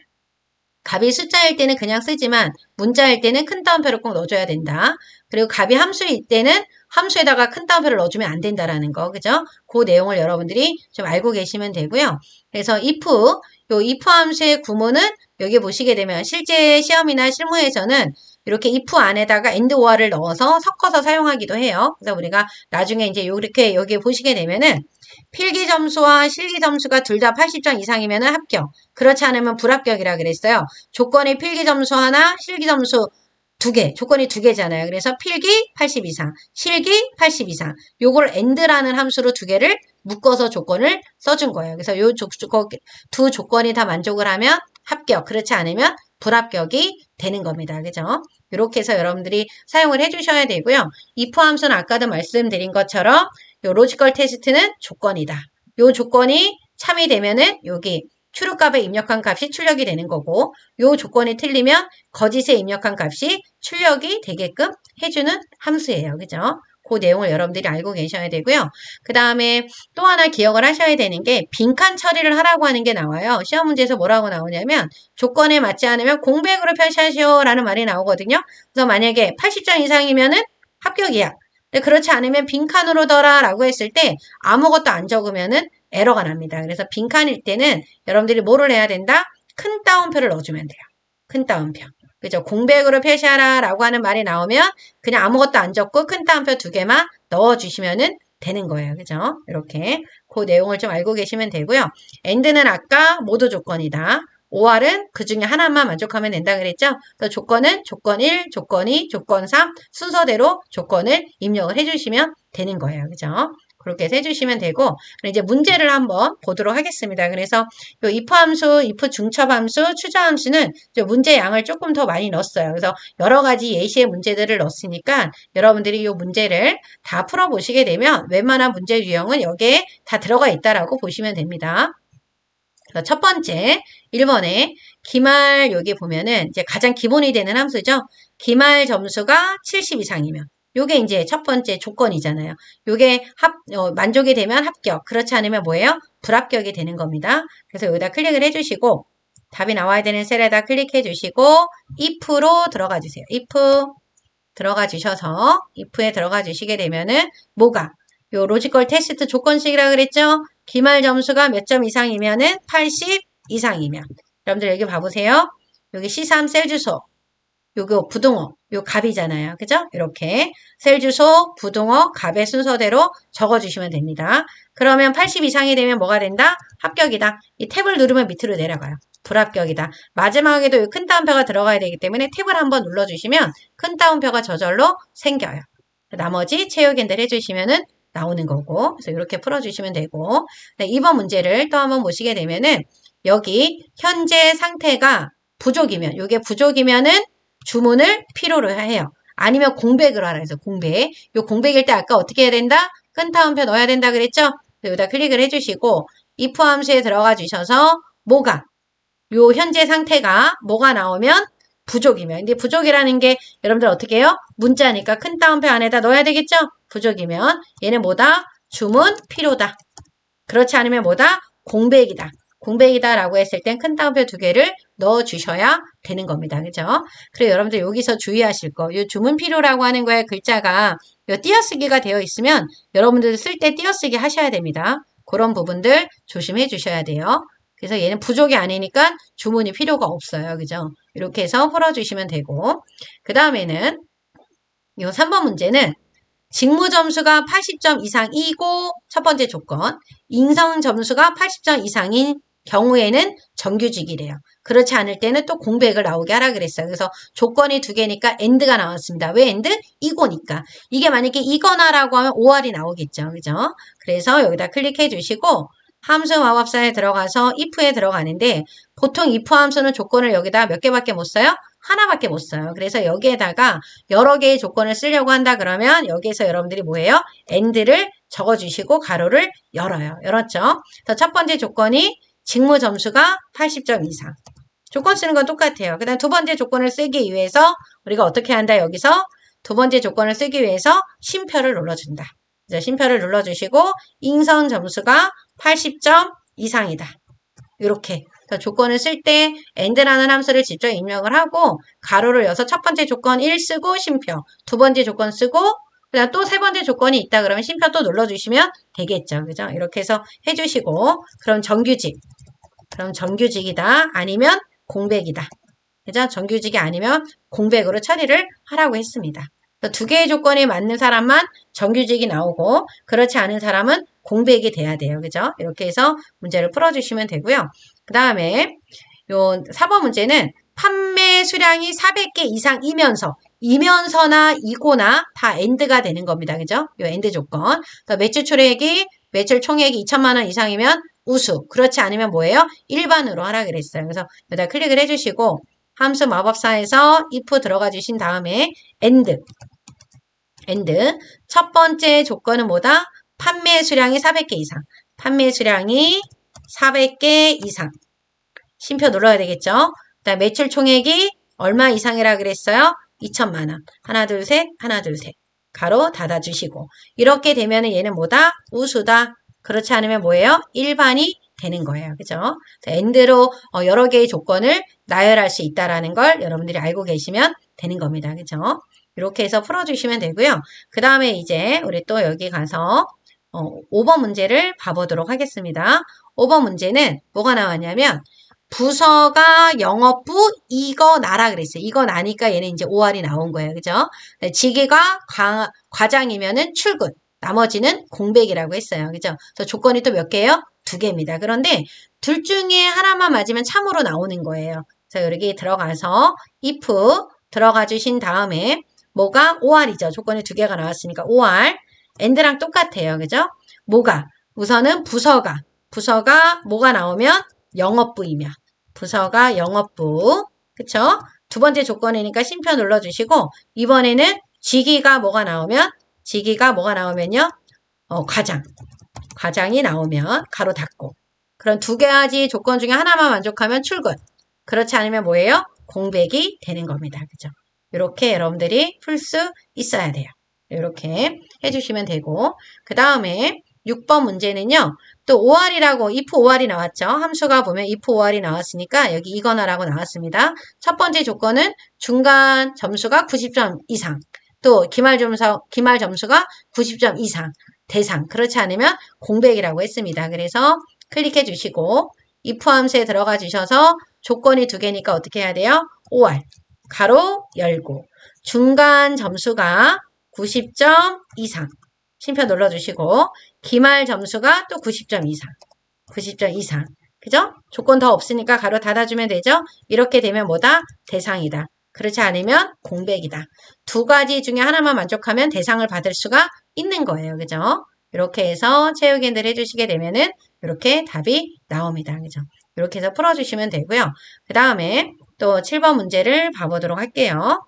갑이 숫자일 때는 그냥 쓰지만 문자일 때는 큰 따옴표를 꼭 넣어줘야 된다. 그리고 갑이 함수일 때는 함수에다가 큰 따옴표를 넣어주면 안 된다라는 거. 그죠? 그 내용을 여러분들이 좀 알고 계시면 되고요. 그래서 if 함수의 구문은 여기 보시게 되면 실제 시험이나 실무에서는 이렇게 if 안에다가 and or를 넣어서 섞어서 사용하기도 해요. 그래서 우리가 나중에 이제 이렇게 여기 보시게 되면은 필기 점수와 실기 점수가 둘 다 80점 이상이면 합격. 그렇지 않으면 불합격이라 그랬어요. 조건이 필기 점수 하나, 실기 점수 2개. 조건이 2개잖아요. 그래서 필기 80 이상, 실기 80 이상. 요걸 and라는 함수로 2개를 묶어서 조건을 써준 거예요. 그래서 요 두 조건이 다 만족을 하면 합격. 그렇지 않으면 불합격이 되는 겁니다. 그죠? 이렇게 해서 여러분들이 사용을 해주셔야 되고요. if 함수는 아까도 말씀드린 것처럼 요 로지컬 테스트는 조건이다. 요 조건이 참이 되면은 여기 true값에 입력한 값이 출력이 되는 거고 요 조건이 틀리면 거짓에 입력한 값이 출력이 되게끔 해주는 함수예요. 그죠? 그 내용을 여러분들이 알고 계셔야 되고요. 그 다음에 또 하나 기억을 하셔야 되는 게 빈칸 처리를 하라고 하는 게 나와요. 시험 문제에서 뭐라고 나오냐면 조건에 맞지 않으면 공백으로 표시하시오 라는 말이 나오거든요. 그래서 만약에 80점 이상이면은 합격이야. 근데 그렇지 않으면 빈칸으로 둬라 라고 했을 때 아무것도 안 적으면은 에러가 납니다. 그래서 빈칸일 때는 여러분들이 뭐를 해야 된다? 큰 따옴표를 넣어주면 돼요. 큰 따옴표. 그죠? 공백으로 표시하라 라고 하는 말이 나오면 그냥 아무것도 안 적고 큰 따옴표 2개만 넣어주시면 되는 거예요. 그죠? 이렇게 그 내용을 좀 알고 계시면 되고요. and는 아까 모두 조건이다. or은 그 중에 하나만 만족하면 된다 그랬죠? 그래서 조건은 조건 1, 조건 2, 조건 3 순서대로 조건을 입력을 해주시면 되는 거예요. 그죠? 그렇게 해서 해주시면 되고 이제 문제를 한번 보도록 하겠습니다. 그래서 요 if 함수, if 중첩 함수, 추저 함수는 문제 양을 조금 더 많이 넣었어요. 그래서 여러 가지 예시의 문제들을 넣었으니까 여러분들이 이 문제를 다 풀어보시게 되면 웬만한 문제 유형은 여기에 다 들어가 있다라고 보시면 됩니다. 그래서 첫 번째 1번에 기말 여기 보면은 이제 가장 기본이 되는 함수죠. 기말 점수가 70 이상이면 요게 이제 첫 번째 조건이잖아요. 요게 만족이 되면 합격. 그렇지 않으면 뭐예요? 불합격이 되는 겁니다. 그래서 여기다 클릭을 해주시고 답이 나와야 되는 셀에다 클릭해 주시고 if로 들어가 주세요. if 들어가 주셔서 if에 들어가 주시게 되면은 뭐가? 요 로지컬 테스트 조건식이라 그랬죠? 기말 점수가 몇 점 이상이면은 80 이상이면 여러분들 여기 봐보세요. 여기 C3 셀 주소. 요거 부등호, 요 값이잖아요. 그죠? 이렇게 셀 주소, 부등호, 값의 순서대로 적어주시면 됩니다. 그러면 80 이상이 되면 뭐가 된다? 합격이다. 이 탭을 누르면 밑으로 내려가요. 불합격이다. 마지막에도 큰 따옴표가 들어가야 되기 때문에 탭을 한번 눌러주시면 큰 따옴표가 저절로 생겨요. 나머지 체육인들 해주시면은 나오는 거고, 그래서 이렇게 풀어주시면 되고, 네, 이번 문제를 또 한번 보시게 되면은 여기 현재 상태가 부족이면, 이게 부족이면은 주문을 필요로 해요. 아니면 공백으로 하라 해서 공백. 요 공백일 때 아까 어떻게 해야 된다? 큰 따옴표 넣어야 된다 그랬죠? 여기다 클릭을 해주시고 if 함수에 들어가 주셔서 뭐가 요 현재 상태가 뭐가 나오면 부족이면. 근데 부족이라는 게 여러분들 어떻게 해요? 문자니까 큰 따옴표 안에다 넣어야 되겠죠? 부족이면 얘는 뭐다? 주문 필요다. 그렇지 않으면 뭐다? 공백이다. 공백이다라고 했을 땐 큰 따옴표 2개를 넣어주셔야 되는 겁니다. 그죠? 그리고 여러분들 여기서 주의하실 거. 이 주문 필요라고 하는 거에 글자가 요 띄어쓰기가 되어 있으면 여러분들 쓸 때 띄어쓰기 하셔야 됩니다. 그런 부분들 조심해 주셔야 돼요. 그래서 얘는 부족이 아니니까 주문이 필요가 없어요. 그죠? 이렇게 해서 풀어주시면 되고 그 다음에는 요 3번 문제는 직무 점수가 80점 이상이고 첫 번째 조건 인성 점수가 80점 이상인 경우에는 정규직이래요. 그렇지 않을 때는 또 공백을 나오게 하라 그랬어요. 그래서 조건이 2개니까 AND가 나왔습니다. 왜 AND? 이거니까. 이게 만약에 이거나라고 하면 OR이 나오겠죠. 그죠? 그래서 여기다 클릭해 주시고 함수 마법사에 들어가서 if에 들어가는데 보통 if 함수는 조건을 여기다 몇 개밖에 못 써요? 하나밖에 못 써요. 그래서 여기에다가 여러 개의 조건을 쓰려고 한다 그러면 여기에서 여러분들이 뭐예요? AND를 적어주시고 가로를 열어요. 열었죠? 그래서 첫 번째 조건이 직무 점수가 80점 이상. 조건 쓰는 건 똑같아요. 그 다음 두 번째 조건을 쓰기 위해서 우리가 어떻게 한다? 여기서 두 번째 조건을 쓰기 위해서 쉼표를 눌러준다. 쉼표를 눌러주시고 인성 점수가 80점 이상이다. 이렇게 조건을 쓸 때 AND라는 함수를 직접 입력을 하고 가로를 여서 첫 번째 조건 1 쓰고 쉼표, 두 번째 조건 쓰고 그다음 또 세 번째 조건이 있다 그러면 쉼표 또 눌러주시면 되겠죠. 그죠? 이렇게 해서 해주시고 그럼 정규직이다 아니면 공백이다. 그죠? 정규직이 아니면 공백으로 처리를 하라고 했습니다. 2개의 조건이 맞는 사람만 정규직이 나오고 그렇지 않은 사람은 공백이 돼야 돼요. 그죠? 이렇게 해서 문제를 풀어주시면 되고요. 그 다음에 요 4번 문제는 판매 수량이 400개 이상이면서나 이거나 다 AND가 되는 겁니다. 그죠? 요 AND 조건. 매출 총액이 2천만 원 이상이면 우수. 그렇지 않으면 뭐예요? 일반으로 하라 그랬어요. 그래서 여기다 클릭을 해주시고 함수 마법사에서 if 들어가 주신 다음에 AND. 첫 번째 조건은 뭐다? 판매 수량이 400개 이상. 판매 수량이 400개 이상. 쉼표 눌러야 되겠죠? 그다음 매출 총액이 얼마 이상이라 그랬어요? 2천만 원. 하나, 둘, 셋. 가로 닫아주시고. 이렇게 되면은 얘는 뭐다? 우수다. 그렇지 않으면 뭐예요? 일반이 되는 거예요. 그죠? AND로 여러 개의 조건을 나열할 수 있다라는 걸 여러분들이 알고 계시면 되는 겁니다. 그죠? 이렇게 해서 풀어주시면 되고요. 그 다음에 이제 우리 또 여기 가서 5번 문제를 봐보도록 하겠습니다. 5번 문제는 뭐가 나왔냐면 부서가 영업부 이거 나라 그랬어요. 이거 나니까 얘는 이제 OR이 나온 거예요. 그죠? 직위가 과장이면은 출근. 나머지는 공백이라고 했어요. 그죠? 그래서 조건이 또 몇 개예요? 2개입니다. 그런데 둘 중에 하나만 맞으면 참으로 나오는 거예요. 그래서 여기 들어가서 if 들어가 주신 다음에 뭐가 OR이죠. 조건이 2개가 나왔으니까 OR. AND랑 똑같아요. 그죠? 뭐가? 우선은 부서가 뭐가 나오면 영업부이면 부서가 영업부. 그쵸? 두 번째 조건이니까 쉼표 눌러주시고 이번에는 직위가 뭐가 나오면요. 과장이 나오면 가로 닫고. 그런 2가지 조건 중에 하나만 만족하면 출근. 그렇지 않으면 뭐예요? 공백이 되는 겁니다. 그죠? 이렇게 여러분들이 풀 수 있어야 돼요. 이렇게 해주시면 되고 그 다음에 6번 문제는요. 또 OR이라고 if OR이 나왔죠. 함수가 보면 if OR이 나왔으니까 여기 이거나라고 나왔습니다. 첫 번째 조건은 중간 점수가 90점 이상 또 기말 점수가 90점 이상 대상 그렇지 않으면 공백이라고 했습니다. 그래서 클릭해 주시고 if 함수에 들어가 주셔서 조건이 두 개니까 어떻게 해야 돼요? OR 가로 열고 중간 점수가 90점 이상 쉼표 눌러주시고 기말 점수가 또 90점 이상 90점 이상 그죠? 조건 더 없으니까 가로 닫아주면 되죠? 이렇게 되면 뭐다? 대상이다. 그렇지 않으면 공백이다. 두 가지 중에 하나만 만족하면 대상을 받을 수가 있는 거예요. 그죠? 이렇게 해서 채우기를 해주시게 되면은 이렇게 답이 나옵니다. 그죠? 이렇게 해서 풀어주시면 되고요. 그 다음에 또 7번 문제를 봐보도록 할게요.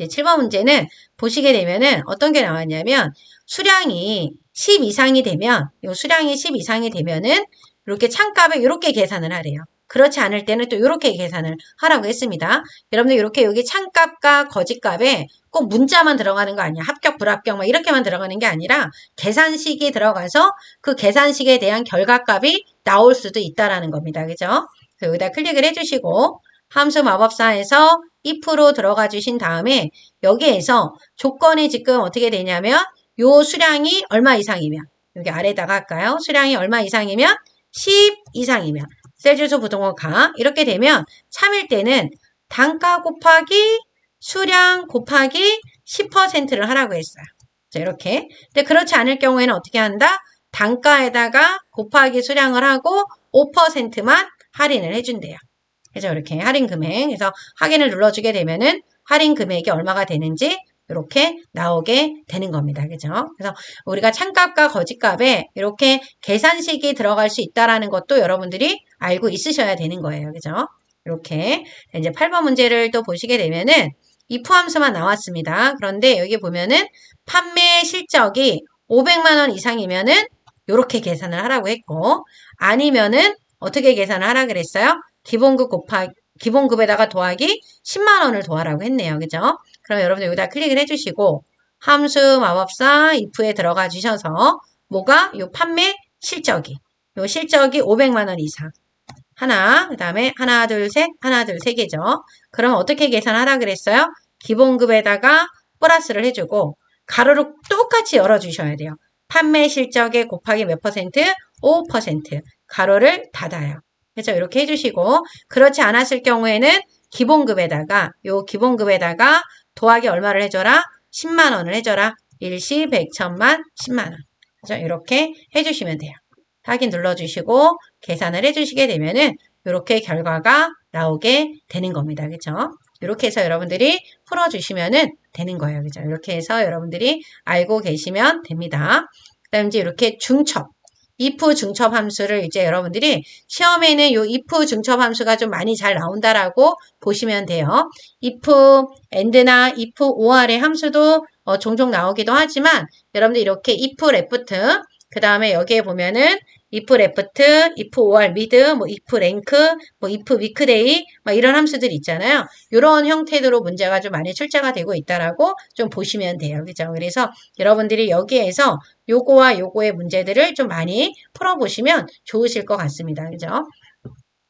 7번 문제는 보시게 되면은 어떤 게 나왔냐면 수량이 10 이상이 되면 이 수량이 10 이상이 되면은 이렇게 창값을 이렇게 계산을 하래요. 그렇지 않을 때는 또 이렇게 계산을 하라고 했습니다. 여러분들 이렇게 여기 창값과 거짓값에 꼭 문자만 들어가는 거 아니야. 합격, 불합격 막 이렇게만 들어가는 게 아니라 계산식이 들어가서 그 계산식에 대한 결과값이 나올 수도 있다라는 겁니다. 그죠? 여기다 클릭을 해주시고 함수 마법사에서 if로 들어가 주신 다음에 여기에서 조건이 지금 어떻게 되냐면 요 수량이 얼마 이상이면 여기 아래다가 할까요? 수량이 얼마 이상이면 10 이상이면 셀주스 부동호가 이렇게 되면 참일 때는 단가 곱하기 수량 곱하기 10%를 하라고 했어요. 자, 이렇게. 근데 그렇지 않을 경우에는 어떻게 한다? 단가에다가 곱하기 수량을 하고 5%만 할인을 해준대요. 그래서 이렇게 할인 금액. 그래서 확인을 눌러주게 되면은 할인 금액이 얼마가 되는지 이렇게 나오게 되는 겁니다. 그죠? 그래서 우리가 찬값과 거짓값에 이렇게 계산식이 들어갈 수 있다라는 것도 여러분들이 알고 있으셔야 되는 거예요. 그죠? 이렇게. 이제 8번 문제를 또 보시게 되면은 if 함수만 나왔습니다. 그런데 여기 보면은 판매 실적이 500만 원 이상이면은 이렇게 계산을 하라고 했고 아니면은 어떻게 계산을 하라 그랬어요? 기본급에다가 더하기 10만 원을 더하라고 했네요. 그죠? 그럼 여러분들 여기다 클릭을 해주시고 함수 마법사 if에 들어가 주셔서 뭐가? 요 판매 실적이 요 실적이 500만 원 이상 하나, 그 다음에 하나, 둘, 셋, 하나, 둘, 세 개죠. 그럼 어떻게 계산하라 그랬어요? 기본급에다가 플러스를 해주고 가로로 똑같이 열어주셔야 돼요. 판매 실적에 곱하기 몇 퍼센트? 5%. 가로를 닫아요. 그래서 이렇게 해주시고 그렇지 않았을 경우에는 기본급에다가 더하기 얼마를 해줘라? 10만 원을 해줘라. 일시, 백천만, 10만 원. 그래서 이렇게 해주시면 돼요. 확인 눌러주시고 계산을 해주시게 되면은 이렇게 결과가 나오게 되는 겁니다. 그렇죠? 이렇게 해서 여러분들이 풀어주시면은 되는 거예요. 그죠? 이렇게 해서 여러분들이 알고 계시면 됩니다. 그 다음 이제 이렇게 중첩. if 중첩 함수를 이제 여러분들이 시험에는 요 if 중첩 함수가 좀 많이 잘 나온다라고 보시면 돼요. if and나 if or의 함수도 종종 나오기도 하지만 여러분들 이렇게 if left 그 다음에 여기에 보면은 if left, if or mid, 뭐 if rank, 뭐 if weekday 막 이런 함수들이 있잖아요. 이런 형태로 문제가 좀 많이 출제가 되고 있다라고 좀 보시면 돼요. 그죠? 그래서 여러분들이 여기에서 요거와 요거의 문제들을 좀 많이 풀어보시면 좋으실 것 같습니다. 그죠?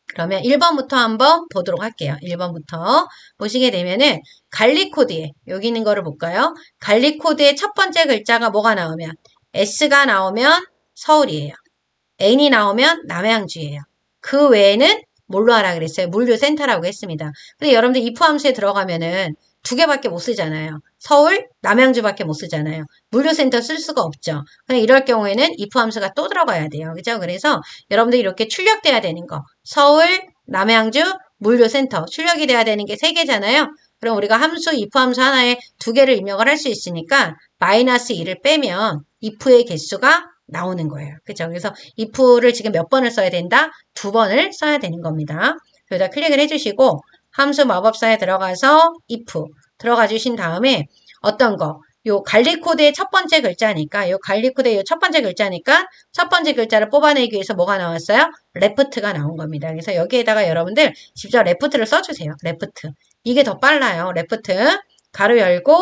그러면 1번부터 한번 보도록 할게요. 1번부터 보시게 되면은 관리코드에 여기 있는 거를 볼까요? 관리코드의 첫 번째 글자가 뭐가 나오면 S가 나오면 서울이에요. N이 나오면 남양주예요. 그 외에는 뭘로 하라 그랬어요? 물류센터라고 했습니다. 근데 여러분들 if 함수에 들어가면은 두 개밖에 못 쓰잖아요. 서울, 남양주밖에 못 쓰잖아요. 물류센터 쓸 수가 없죠. 그냥 이럴 경우에는 if 함수가 또 들어가야 돼요. 그죠? 그래서 여러분들 이렇게 출력돼야 되는 거. 서울, 남양주, 물류센터. 출력이 돼야 되는 게 세 개잖아요. 그럼 우리가 함수, if 함수 하나에 두 개를 입력을 할 수 있으니까 마이너스 2를 빼면 if의 개수가 나오는 거예요. 그죠? 그래서 if를 지금 몇 번을 써야 된다? 2번을 써야 되는 겁니다. 여기다 클릭을 해주시고 함수 마법사에 들어가서 if 들어가 주신 다음에 어떤 거? 요 관리코드의 첫 번째 글자니까 요 관리코드의 요 첫 번째 글자니까 첫 번째 글자를 뽑아내기 위해서 뭐가 나왔어요? left가 나온 겁니다. 그래서 여기에다가 여러분들 직접 left를 써주세요. left. 이게 더 빨라요. left 가로 열고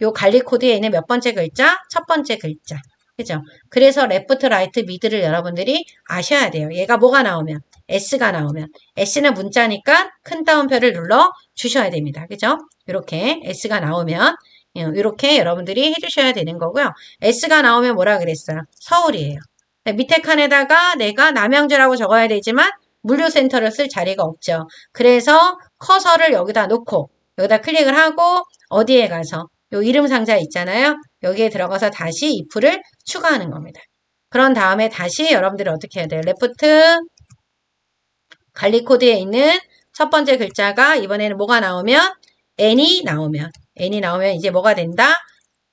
요 관리코드에 있는 몇 번째 글자? 첫 번째 글자. 그죠? 그래서 레프트, 라이트, 미드를 여러분들이 아셔야 돼요. 얘가 뭐가 나오면? S가 나오면. S는 문자니까 큰 따옴표를 눌러 주셔야 됩니다. 그죠? 이렇게 S가 나오면 이렇게 여러분들이 해주셔야 되는 거고요. S가 나오면 뭐라 그랬어요? 서울이에요. 밑에 칸에다가 내가 남양주라고 적어야 되지만 물류센터를 쓸 자리가 없죠. 그래서 커서를 여기다 놓고 여기다 클릭을 하고 어디에 가서 요 이름 상자 있잖아요. 여기에 들어가서 다시 if를 추가하는 겁니다. 그런 다음에 다시 여러분들이 어떻게 해야 돼요? 레프트 관리 코드에 있는 첫 번째 글자가 이번에는 뭐가 나오면 n이 나오면 이제 뭐가 된다?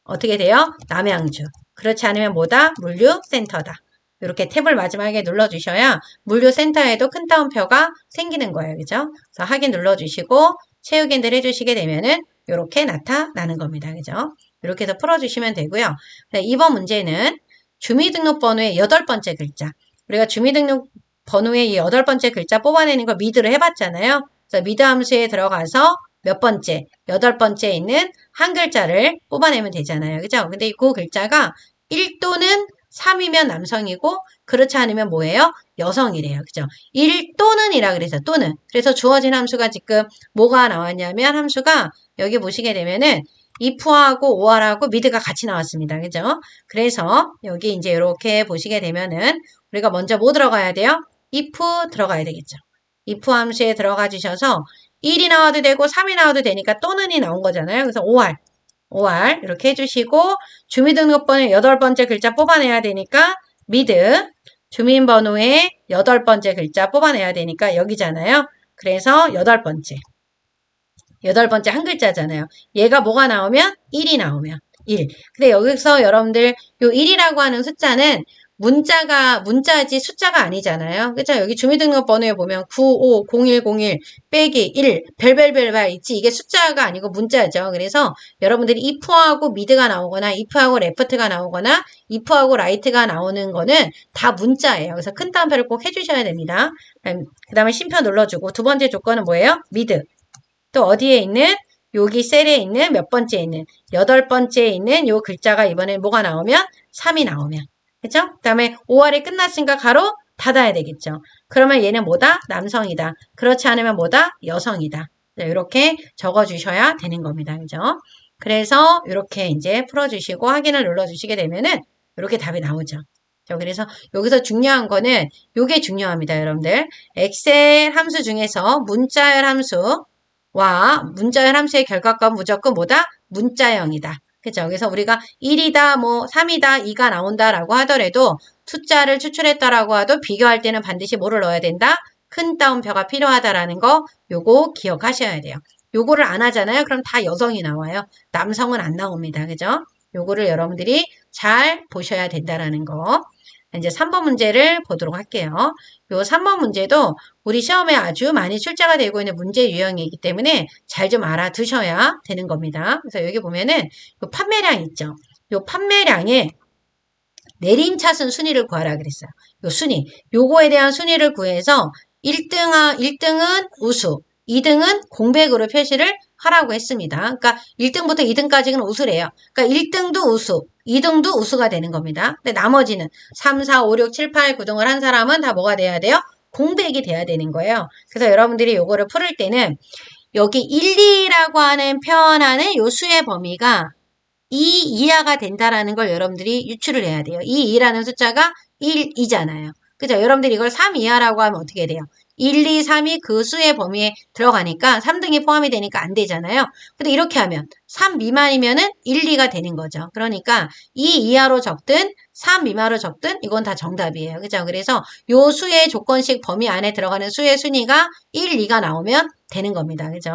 어떻게 돼요? 남양주. 그렇지 않으면 뭐다? 물류센터다. 이렇게 탭을 마지막에 눌러주셔야 물류센터에도 큰 따옴표가 생기는 거예요. 그죠? 그래서 확인 눌러주시고 채우기를 해주시게 되면은 이렇게 나타나는 겁니다. 그죠? 이렇게 해서 풀어주시면 되고요. 이번 문제는 주민등록번호의 8번째 글자. 우리가 주민등록번호의 이 8번째 글자 뽑아내는 걸 미드로 해봤잖아요. 그래서 미드 함수에 들어가서 몇 번째, 8번째에 있는 한 글자를 뽑아내면 되잖아요. 그죠? 근데 그 글자가 1 또는 3이면 남성이고 그렇지 않으면 뭐예요? 여성이래요. 그죠? 1 또는 이라 그래서 또는. 그래서 주어진 함수가 지금 뭐가 나왔냐면 함수가 여기 보시게 되면은 if하고 or하고 mid가 같이 나왔습니다. 그죠? 그래서 여기 이제 이렇게 보시게 되면은 우리가 먼저 뭐 들어가야 돼요? if 들어가야 되겠죠. if 함수에 들어가 주셔서 1이 나와도 되고 3이 나와도 되니까 또는이 나온 거잖아요. 그래서 OR 이렇게 해주시고 주민등록번호 8번째 글자 뽑아내야 되니까 mid 주민번호의 8번째 글자 뽑아내야 되니까 여기잖아요. 그래서 8번째 한 글자잖아요. 얘가 뭐가 나오면 1이 나오면 1. 근데 여기서 여러분들 요 1이라고 하는 숫자는 문자지 숫자가 아니잖아요. 그쵸? 여기 주민등록번호에 보면 950101 빼기 1 별별별별 있지. 이게 숫자가 아니고 문자죠. 그래서 여러분들이 if하고 mid가 나오거나 if하고 left가 나오거나 if하고 right가 나오는 거는 다 문자예요. 그래서 큰 따옴표를 꼭 해주셔야 됩니다. 그 다음에 쉼표 눌러주고 두 번째 조건은 뭐예요? mid. 또 어디에 있는? 여기 셀에 있는 몇 번째에 있는 8번째에 있는 요 글자가 이번에 뭐가 나오면 3이 나오면 그쵸? 그 다음에 5월이 끝났으니까 가로 닫아야 되겠죠. 그러면 얘는 뭐다? 남성이다. 그렇지 않으면 뭐다? 여성이다. 이렇게 적어주셔야 되는 겁니다. 그죠? 그래서 이렇게 이제 풀어주시고 확인을 눌러주시게 되면은 이렇게 답이 나오죠. 그래서 여기서 중요한 거는 이게 중요합니다. 여러분들. 엑셀 함수 중에서 문자열 함수와 문자열 함수의 결과값은 무조건 뭐다? 문자형이다. 그죠? 그래서 우리가 1이다, 뭐 3이다, 2가 나온다라고 하더라도 숫자를 추출했다라고 하도 비교할 때는 반드시 뭐를 넣어야 된다? 큰 따옴표가 필요하다라는 거 요거 기억하셔야 돼요. 요거를 안 하잖아요. 그럼 다 여성이 나와요. 남성은 안 나옵니다. 그죠? 요거를 여러분들이 잘 보셔야 된다라는 거. 이제 3번 문제를 보도록 할게요. 요 3번 문제도 우리 시험에 아주 많이 출제가 되고 있는 문제 유형이기 때문에 잘 좀 알아두셔야 되는 겁니다. 그래서 여기 보면은 요 판매량 있죠. 요 판매량에 내림차순 순위를 구하라 그랬어요. 요 순위. 요거에 대한 순위를 구해서 1등은 우수, 2등은 공백으로 표시를 하라고 했습니다. 그러니까 1등부터 2등까지는 우수래요. 그러니까 1등도 우수, 2등도 우수가 되는 겁니다. 근데 나머지는 3, 4, 5, 6, 7, 8, 9등을 한 사람은 다 뭐가 돼야 돼요? 공백이 돼야 되는 거예요. 그래서 여러분들이 요거를 풀을 때는 여기 1, 2라고 하는 표현하는 요 수의 범위가 2 이하가 된다라는 걸 여러분들이 유추를 해야 돼요. 2, 2라는 숫자가 1, 2잖아요. 그죠? 여러분들이 이걸 3 이하라고 하면 어떻게 돼요? 1, 2, 3이 그 수의 범위에 들어가니까 3등이 포함이 되니까 안 되잖아요. 근데 이렇게 하면 3 미만이면은 1, 2가 되는 거죠. 그러니까 2 이하로 적든 3 미만으로 적든 이건 다 정답이에요. 그죠? 그래서 요 수의 조건식 범위 안에 들어가는 수의 순위가 1, 2가 나오면 되는 겁니다. 그죠?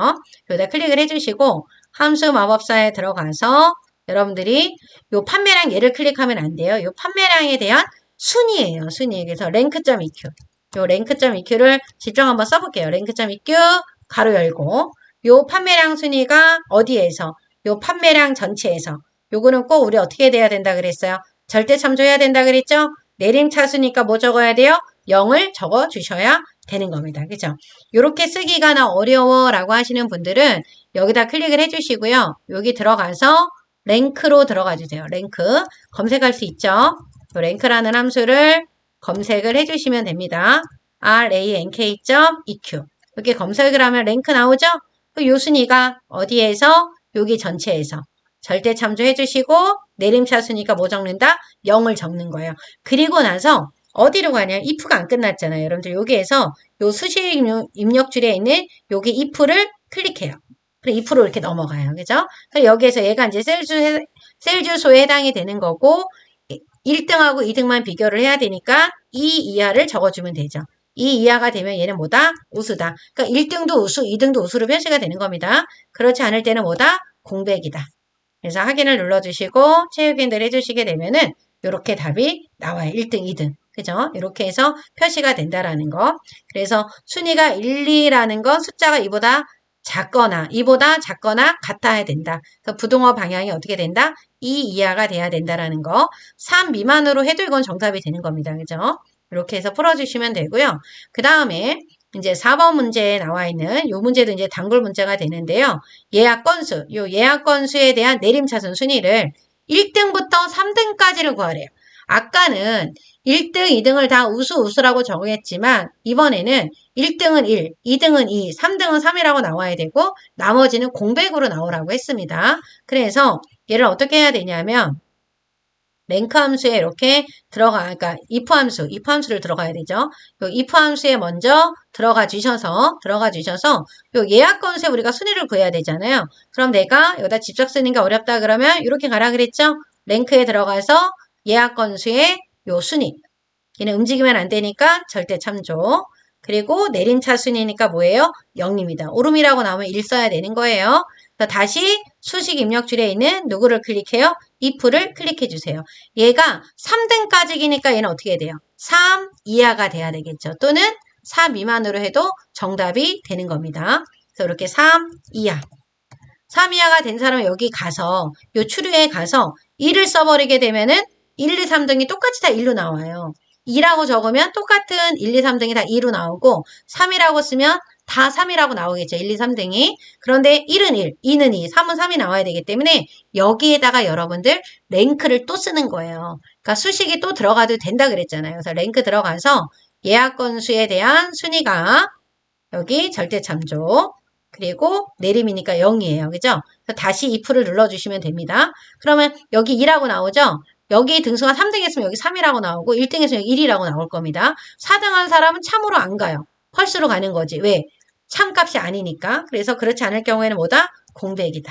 여기다 클릭을 해주시고 함수 마법사에 들어가서 여러분들이 요 판매량 얘를 클릭하면 안 돼요. 요 판매량에 대한 순위예요. 순위. 그래서 rank.eq. 요 rank.eq를 집중 한번 써볼게요. rank.eq 가로 열고 요 판매량 순위가 어디에서? 요 판매량 전체에서. 요거는 꼭 우리 어떻게 돼야 된다 그랬어요? 절대 참조해야 된다 그랬죠? 내림 차수니까 뭐 적어야 돼요? 0을 적어 주셔야 되는 겁니다. 그죠? 요렇게 쓰기가 나 어려워라고 하시는 분들은 여기다 클릭을 해주시고요. 여기 들어가서 랭크로 들어가 주세요. 랭크 검색할 수 있죠. 랭크라는 함수를 검색을 해주시면 됩니다. rank.eq 이렇게 검색을 하면 랭크 나오죠? 그 요 순위가 어디에서? 여기 전체에서 절대 참조해 주시고 내림차순이니까 뭐 적는다? 0을 적는 거예요. 그리고 나서 어디로 가냐? if가 안 끝났잖아요. 여러분들 여기에서 요 수식 입력줄에 있는 여기 if를 클릭해요. 그래 if로 이렇게 넘어가요. 그죠? 그래서 여기에서 얘가 이제 셀 주소에 해당이 되는 거고 1등하고 2등만 비교를 해야 되니까 2 이하를 적어주면 되죠. 2 이하가 되면 얘는 뭐다? 우수다. 그러니까 1등도 우수, 2등도 우수로 표시가 되는 겁니다. 그렇지 않을 때는 뭐다? 공백이다. 그래서 확인을 눌러주시고 체육 인들 해주시게 되면은 이렇게 답이 나와요. 1등, 2등. 그죠? 이렇게 해서 표시가 된다라는 거. 그래서 순위가 1, 2라는 건 숫자가 이보다 작거나 같아야 된다. 그래서 부동어 방향이 어떻게 된다? 2 이하가 돼야 된다라는 거. 3 미만으로 해도 이건 정답이 되는 겁니다. 그죠? 이렇게 해서 풀어주시면 되고요. 그 다음에 이제 4번 문제에 나와 있는 요 문제도 이제 단골 문제가 되는데요. 예약 건수, 요 예약 건수에 대한 내림차순 순위를 1등부터 3등까지를 구하래요. 아까는 1등, 2등을 다 우수라고 정했지만 이번에는 1등은 1, 2등은 2, 3등은 3이라고 나와야 되고 나머지는 공백으로 나오라고 했습니다. 그래서 얘를 어떻게 해야 되냐면 랭크 함수에 이렇게 그러니까 if 함수를 들어가야 되죠. 요 if 함수에 먼저 들어가 주셔서 요 예약 건수에 우리가 순위를 구해야 되잖아요. 그럼 내가 여기다 직접 쓰는 게 어렵다 그러면 이렇게 가라 그랬죠. 랭크에 들어가서 예약 건수의 요 순위. 얘는 움직이면 안 되니까 절대 참조. 그리고 내림차 순위니까 뭐예요? 0입니다. 오름이라고 나오면 1 써야 되는 거예요. 다시 수식 입력줄에 있는 누구를 클릭해요? if를 클릭해 주세요. 얘가 3등까지기니까 얘는 어떻게 돼요? 3 이하가 돼야 되겠죠. 또는 4 미만으로 해도 정답이 되는 겁니다. 그래서 이렇게 3 이하. 3 이하가 된 사람은 여기 가서 요 추류에 가서 1을 써버리게 되면은 1, 2, 3등이 똑같이 다 1로 나와요. 2라고 적으면 똑같은 1, 2, 3등이 다 2로 나오고 3이라고 쓰면 다 3이라고 나오겠죠. 1, 2, 3등이. 그런데 1은 1, 2는 2, 3은 3이 나와야 되기 때문에 여기에다가 여러분들 랭크를 또 쓰는 거예요. 그러니까 수식이 또 들어가도 된다 그랬잖아요. 그래서 랭크 들어가서 예약 건수에 대한 순위가 여기 절대 참조. 그리고 내림이니까 0이에요. 그죠? 다시 if를 눌러주시면 됩니다. 그러면 여기 2라고 나오죠? 여기 등수가 3등 했으면 여기 3이라고 나오고 1등 했으면 여기 1이라고 나올 겁니다. 4등 한 사람은 참으로 안 가요. 펄스로 가는 거지. 왜? 참값이 아니니까. 그래서 그렇지 않을 경우에는 뭐다? 공백이다.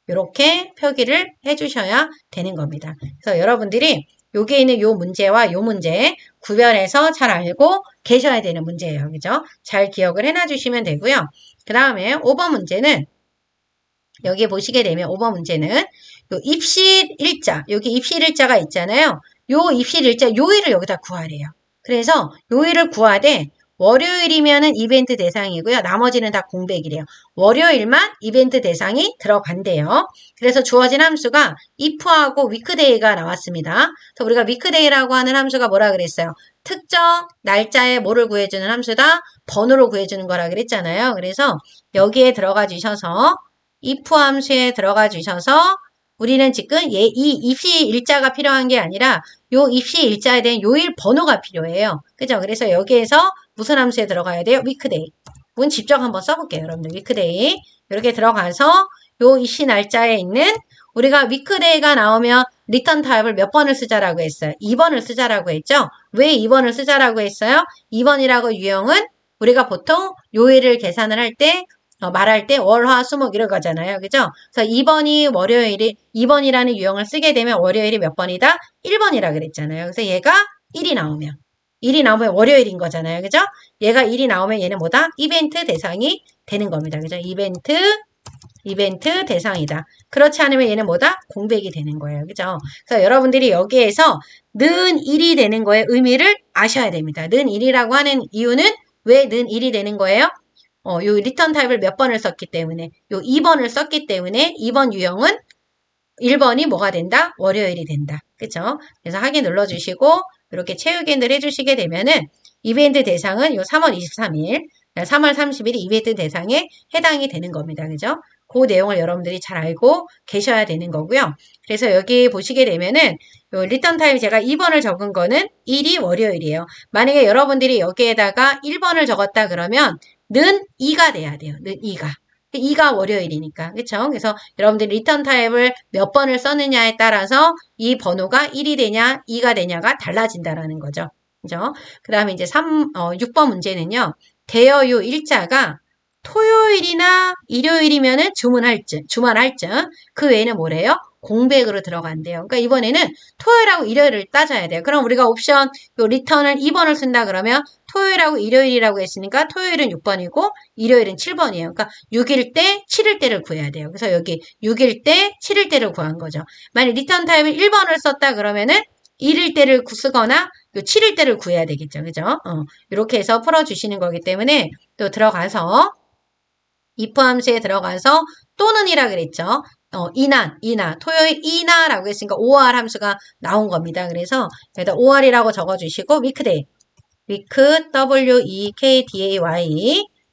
이렇게 표기를 해주셔야 되는 겁니다. 그래서 여러분들이 여기에 있는 요 문제와 요 문제 구별해서 잘 알고 계셔야 되는 문제예요. 그죠? 잘 기억을 해놔주시면 되고요. 그 다음에 5번 문제는 여기 보시게 되면 5번 문제는 요 입실일자, 여기 입실일자가 있잖아요. 요 입실일자 요일을 여기다 구하래요. 그래서 요일을 구하되 월요일이면은 이벤트 대상이고요. 나머지는 다 공백이래요. 월요일만 이벤트 대상이 들어간대요. 그래서 주어진 함수가 if하고 weekday가 나왔습니다. 그래서 우리가 weekday라고 하는 함수가 뭐라 그랬어요? 특정 날짜에 뭐를 구해주는 함수다? 번호를 구해주는 거라 그랬잖아요. 그래서 여기에 들어가 주셔서 if 함수에 들어가 주셔서 우리는 지금 이 입시 일자가 필요한 게 아니라 요 입시 일자에 대한 요일 번호가 필요해요. 그죠? 그래서 여기에서 무슨 함수에 들어가야 돼요? weekday. 이건 직접 한번 써볼게요. 여러분들 weekday. 이렇게 들어가서 요 입시 날짜에 있는 우리가 weekday가 나오면 리턴 타입을 몇 번을 쓰자라고 했어요? 2번을 쓰자라고 했죠? 왜 2번을 쓰자라고 했어요? 2번이라고 유형은 우리가 보통 요일을 계산을 할 때 말할 때 월, 화, 수, 목 이런 거잖아요. 그죠? 그래서 2번이라는 유형을 쓰게 되면 월요일이 몇 번이다? 1번이라 그랬잖아요. 그래서 얘가 1이 나오면 월요일인 거잖아요. 그죠? 얘가 1이 나오면 얘는 뭐다? 이벤트 대상이 되는 겁니다. 그죠? 이벤트 대상이다. 그렇지 않으면 얘는 뭐다? 공백이 되는 거예요. 그죠? 그래서 여러분들이 여기에서 는 1이 되는 거의 의미를 아셔야 됩니다. 는 1이라고 하는 이유는 왜 는 1이 되는 거예요? 요 리턴 타입을 몇 번을 썼기 때문에, 요 2번을 썼기 때문에 2번 유형은 1번이 뭐가 된다? 월요일이 된다. 그쵸? 그래서 확인 눌러주시고, 이렇게 체육인들 해주시게 되면은, 이벤트 대상은 요 3월 23일, 3월 30일이 이벤트 대상에 해당이 되는 겁니다. 그죠? 그 내용을 여러분들이 잘 알고 계셔야 되는 거고요. 그래서 여기 보시게 되면은, 요 리턴 타입 제가 2번을 적은 거는 1이 월요일이에요. 만약에 여러분들이 여기에다가 1번을 적었다 그러면, 는 2가 돼야 돼요. 는 2가. 2가 월요일이니까. 그쵸? 그래서 여러분들이 리턴 타입을 몇 번을 썼느냐에 따라서 이 번호가 1이 되냐, 2가 되냐가 달라진다라는 거죠. 그죠? 그 다음에 이제 6번 문제는요. 대여요 일자가 토요일이나 일요일이면은 주말할증. 그 외에는 뭐래요? 공백으로 들어간대요. 그러니까 이번에는 토요일하고 일요일을 따져야 돼요. 그럼 우리가 옵션 요 리턴을 2번을 쓴다 그러면 토요일하고 일요일이라고 했으니까 토요일은 6번이고 일요일은 7번이에요. 그러니까 6일 때, 7일 때를 구해야 돼요. 그래서 여기 6일 때, 7일 때를 구한 거죠. 만약 리턴 타입을 1번을 썼다 그러면은 1일 때를 쓰거나 요 7일 때를 구해야 되겠죠. 그죠? 이렇게 해서 풀어주시는 거기 때문에 또 들어가서 if 함수에 들어가서 또는이라 그랬죠. 이나, 토요일 이나라고 했으니까 OR 함수가 나온 겁니다. 그래서 여기다 OR이라고 적어주시고 weekday, W-E-K-D-A-Y,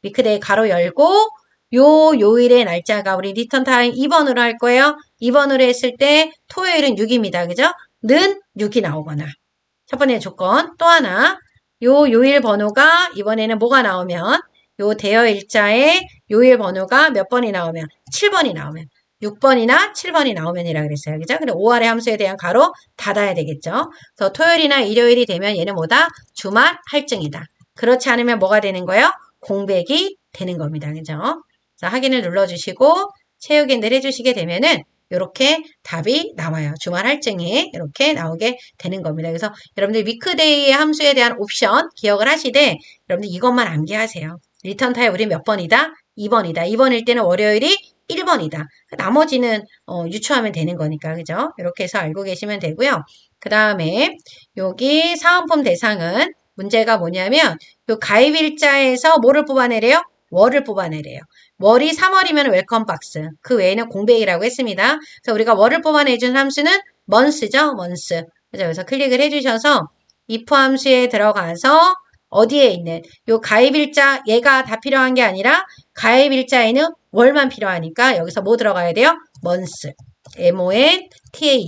weekday 가로 열고 요일의 날짜가 우리 리턴 타임 2번으로 할 거예요. 2번으로 했을 때 토요일은 6입니다. 그죠? 는 6이 나오거나. 첫 번째 조건. 또 하나. 요일 번호가 이번에는 뭐가 나오면 요 대여 일자에 요일 번호가 몇 번이 나오면 7번이 나오면 6번이나 7번이 나오면이라 그랬어요. 그죠? 근데 5월의 함수에 대한 가로 닫아야 되겠죠. 그래서 토요일이나 일요일이 되면 얘는 뭐다? 주말 할증이다. 그렇지 않으면 뭐가 되는 거예요? 공백이 되는 겁니다. 그죠? 자, 확인을 눌러주시고 채우기를 해주시게 되면은 이렇게 답이 나와요. 주말 할증이 이렇게 나오게 되는 겁니다. 그래서 여러분들 위크데이의 함수에 대한 옵션 기억을 하시되 여러분들 이것만 암기하세요. 리턴 타입 우리 몇 번이다? 2번이다. 2번일 때는 월요일이 1번이다. 나머지는 유추하면 되는 거니까 그죠? 이렇게 해서 알고 계시면 되고요. 그 다음에 여기 사은품 대상은 문제가 뭐냐면 요 가입일자에서 뭐를 뽑아내래요? 월을 뽑아내래요. 월이 3월이면 웰컴 박스. 그 외에는 공백이라고 했습니다. 그래서 우리가 월을 뽑아내준 함수는 month죠. month. 그래서 클릭을 해주셔서 if 함수에 들어가서 어디에 있는 요 가입일자 얘가 다 필요한 게 아니라 가입일자에는 월만 필요하니까 여기서 뭐 들어가야 돼요? month. M-O-N-T-H.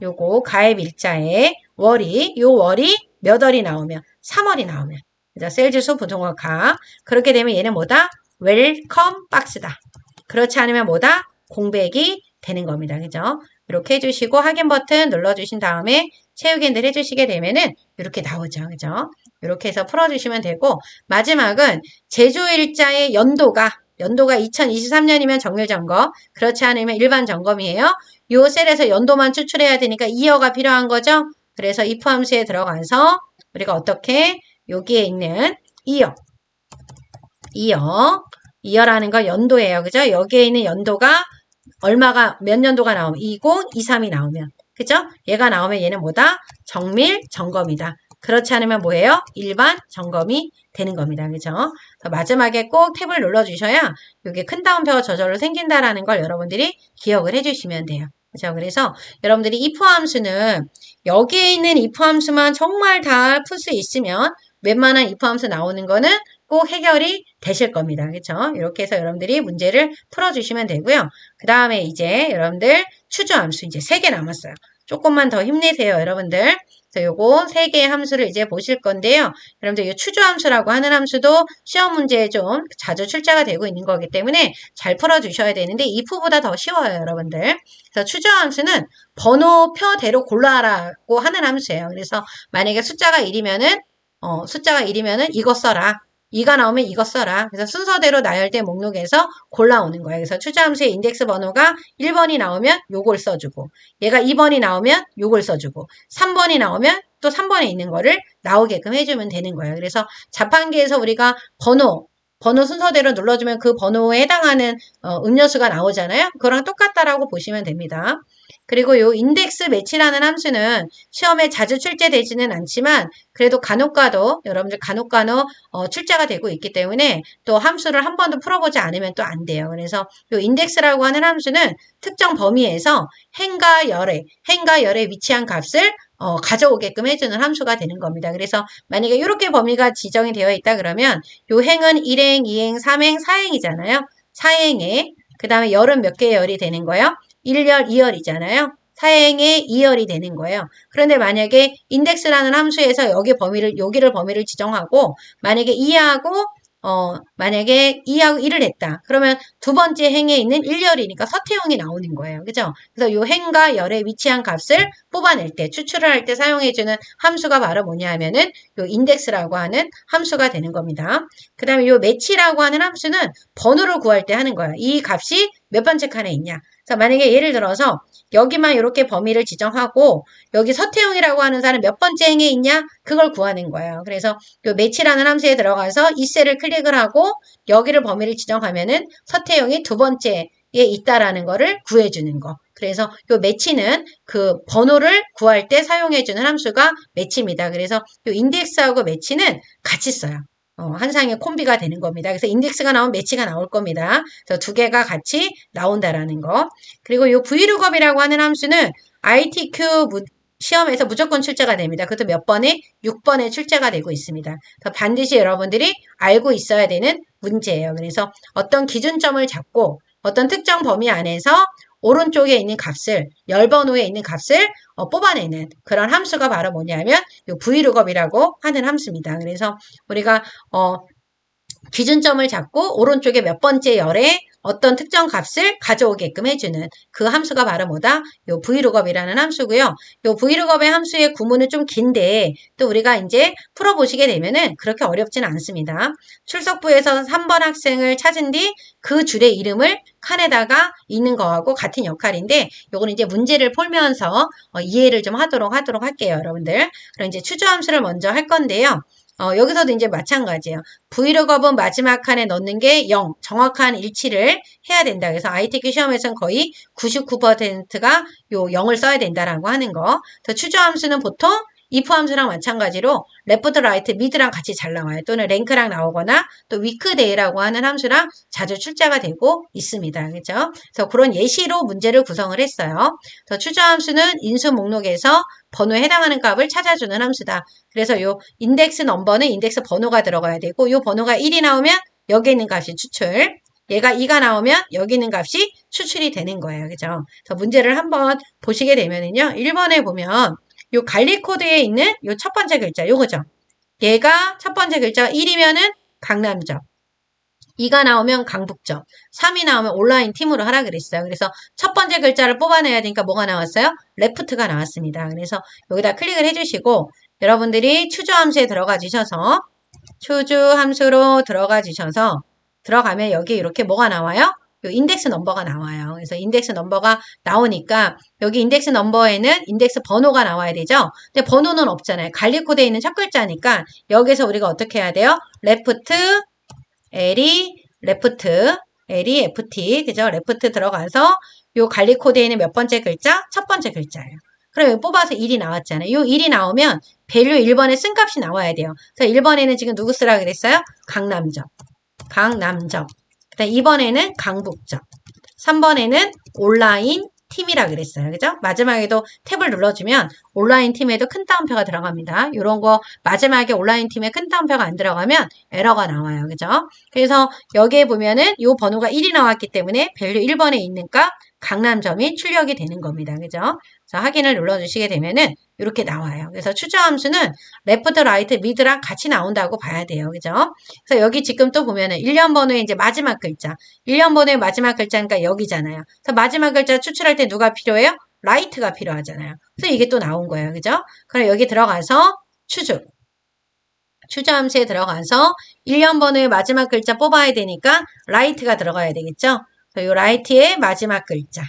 요거 가입일자에 요 월이 몇 월이 나오면 3월이 나오면 그죠? 셀즈수 부동어가 그렇게 되면 얘는 뭐다? 웰컴 박스다. 그렇지 않으면 뭐다? 공백이 되는 겁니다. 그죠? 이렇게 해주시고 확인 버튼 눌러주신 다음에 채우기를 해주시게 되면은 이렇게 나오죠. 그죠? 이렇게 해서 풀어주시면 되고 마지막은 제조일자의 연도가 2023년이면 정밀 점검 그렇지 않으면 일반 점검이에요. 요 셀에서 연도만 추출해야 되니까 이어가 필요한 거죠. 그래서 if 함수에 들어가서 우리가 어떻게 여기에 있는 이어라는 거 연도예요. 그죠? 여기에 있는 연도가 몇 년도가 나오면 20, 23이 나오면 그죠? 얘가 나오면 얘는 뭐다? 정밀 점검이다. 그렇지 않으면 뭐예요? 일반 점검이 되는 겁니다. 그죠? 마지막에 꼭 탭을 눌러주셔야 이게 큰 따옴표 저절로 생긴다라는 걸 여러분들이 기억을 해주시면 돼요. 그죠? 그래서 여러분들이 if 함수는 여기에 있는 if 함수만 정말 다 풀 수 있으면 웬만한 if 함수 나오는 거는 꼭 해결이 되실 겁니다. 그렇죠? 이렇게 해서 여러분들이 문제를 풀어주시면 되고요. 그 다음에 이제 여러분들 추주함수 이제 3개 남았어요. 조금만 더 힘내세요, 여러분들. 그래서 요거 3개의 함수를 이제 보실 건데요. 여러분들 이 추주함수라고 하는 함수도 시험 문제에 좀 자주 출제가 되고 있는 거기 때문에 잘 풀어주셔야 되는데 if보다 더 쉬워요, 여러분들. 그래서 추주함수는 번호표대로 골라라고 하는 함수예요. 그래서 만약에 숫자가 1이면은 이거 써라. 2가 나오면 이거 써라. 그래서 순서대로 나열된 목록에서 골라오는 거예요. 그래서 추자함수의 인덱스 번호가 1번이 나오면 요걸 써주고 얘가 2번이 나오면 요걸 써주고 3번이 나오면 또 3번에 있는 거를 나오게끔 해주면 되는 거예요. 그래서 자판기에서 우리가 번호 순서대로 눌러주면 그 번호에 해당하는 음료수가 나오잖아요. 그거랑 똑같다라고 보시면 됩니다. 그리고 요 인덱스 매치라는 함수는 시험에 자주 출제되지는 않지만 그래도 여러분들 간혹 출제가 되고 있기 때문에 또 함수를 한 번도 풀어보지 않으면 또 안 돼요. 그래서 요 인덱스라고 하는 함수는 특정 범위에서 행과 열에 위치한 값을 가져오게끔 해주는 함수가 되는 겁니다. 그래서 만약에 이렇게 범위가 지정이 되어 있다 그러면 요 행은 1행, 2행, 3행, 4행이잖아요. 4행에 그 다음에 열은 몇 개의 열이 되는 거예요? 1열, 2열이잖아요. 4행에 2열이 되는 거예요. 그런데 만약에 인덱스라는 함수에서 여기를 범위를 지정하고 만약에 2하고 만약에 2하고 1을 했다. 그러면 두 번째 행에 있는 1열이니까 서태용이 나오는 거예요. 그죠? 그래서 요 행과 열에 위치한 값을 뽑아낼 때, 추출을 할 때 사용해주는 함수가 바로 뭐냐 하면은 요 인덱스라고 하는 함수가 되는 겁니다. 그 다음에 요 매치라고 하는 함수는 번호를 구할 때 하는 거예요. 이 값이 몇 번째 칸에 있냐. 자, 만약에 예를 들어서 여기만 이렇게 범위를 지정하고 여기 서태용이라고 하는 사람 몇 번째 행에 있냐? 그걸 구하는 거예요. 그래서 요 매치라는 함수에 들어가서 이 셀을 클릭을 하고 여기를 범위를 지정하면은 서태용이 두 번째에 있다라는 거를 구해주는 거. 그래서 요 매치는 그 번호를 구할 때 사용해주는 함수가 매치입니다. 그래서 요 인덱스하고 매치는 같이 써요. 한 상의 콤비가 되는 겁니다. 그래서 인덱스가 나오면 매치가 나올 겁니다. 그래서 두 개가 같이 나온다라는 거. 그리고 요 vlookup이라고 하는 함수는 ITQ 시험에서 무조건 출제가 됩니다. 그것도 몇 번에? 6번에 출제가 되고 있습니다. 그래서 반드시 여러분들이 알고 있어야 되는 문제예요. 그래서 어떤 기준점을 잡고 어떤 특정 범위 안에서 오른쪽에 있는 값을, 열번호에 있는 값을 뽑아내는 그런 함수가 바로 뭐냐면 요 vlookup이라고 하는 함수입니다. 그래서 우리가 기준점을 잡고 오른쪽에 몇 번째 열에 어떤 특정 값을 가져오게끔 해주는 그 함수가 바로 뭐다? 요 vlookup이라는 함수고요. 요 vlookup의 함수의 구문은 좀 긴데 또 우리가 이제 풀어보시게 되면은 그렇게 어렵지는 않습니다. 출석부에서 3번 학생을 찾은 뒤 그 줄의 이름을 칸에다가 있는 거하고 같은 역할인데 요거는 이제 문제를 풀면서 이해를 좀 하도록 할게요, 여러분들. 그럼 이제 추주함수를 먼저 할 건데요. 여기서도 이제 마찬가지예요. vlookup은 마지막 칸에 넣는 게 0, 정확한 일치를 해야 된다. 그래서 ITQ 시험에서는 거의 99%가 요 0을 써야 된다라고 하는 거. 추주함수는 보통 if 함수랑 마찬가지로 left, right, mid랑 같이 잘 나와요. 또는 rank랑 나오거나 또 weekday라고 하는 함수랑 자주 출제가 되고 있습니다. 그렇죠? 그래서 그런 예시로 문제를 구성을 했어요. 추주함수는 인수 목록에서 번호에 해당하는 값을 찾아주는 함수다. 그래서 요 인덱스 넘버는 인덱스 번호가 들어가야 되고 요 번호가 1이 나오면 여기 있는 값이 추출. 얘가 2가 나오면 여기 있는 값이 추출이 되는 거예요. 그죠? 그래서 문제를 한번 보시게 되면은요. 1번에 보면 요 관리 코드에 있는 요 첫 번째 글자 요거죠. 얘가 첫 번째 글자가 1이면은 강남점. 2가 나오면 강북점, 3이 나오면 온라인 팀으로 하라 그랬어요. 그래서 첫 번째 글자를 뽑아내야 되니까 뭐가 나왔어요? 레프트가 나왔습니다. 그래서 여기다 클릭을 해주시고 여러분들이 추주 함수에 들어가 주셔서 추주 함수로 들어가 주셔서 들어가면 여기 이렇게 뭐가 나와요? 요 인덱스 넘버가 나와요. 그래서 인덱스 넘버가 나오니까 여기 인덱스 넘버에는 인덱스 번호가 나와야 되죠. 근데 번호는 없잖아요. 관리 코드에 있는 첫 글자니까 여기서 우리가 어떻게 해야 돼요? 레프트 L이 레프트, L이 FT, 그죠? 레프트 들어가서 요 관리 코드에 있는 몇 번째 글자? 첫 번째 글자예요. 그럼 여기 뽑아서 1이 나왔잖아요. 요 1이 나오면 밸류 1번에 쓴 값이 나와야 돼요. 그래서 1번에는 지금 누구 쓰라 그랬어요? 강남점. 강남점. 그다음 2번에는 강북점. 3번에는 온라인 팀이라 그랬어요. 그죠? 마지막에도 탭을 눌러주면 온라인 팀에도 큰 따옴표가 들어갑니다. 이런 거 마지막에 온라인 팀에 큰 따옴표가 안 들어가면 에러가 나와요. 그죠? 그래서 여기에 보면은 이 번호가 1이 나왔기 때문에 밸류 1번에 있는 값 강남점이 출력이 되는 겁니다. 그죠? 그래서 확인을 눌러주시게 되면은 이렇게 나와요. 그래서 추저함수는 레프트, 라이트, 미드랑 같이 나온다고 봐야 돼요. 그죠? 그래서 여기 지금 또 보면은 1년 번호의 이제 마지막 글자. 1년 번호의 마지막 글자니까 여기잖아요. 그래서 마지막 글자 추출할 때 누가 필요해요? 라이트가 필요하잖아요. 그래서 이게 또 나온 거예요. 그죠? 그럼 여기 들어가서 추저함수에 들어가서 1년 번호의 마지막 글자 뽑아야 되니까 라이트가 들어가야 되겠죠? 이 라이트의 마지막 글자.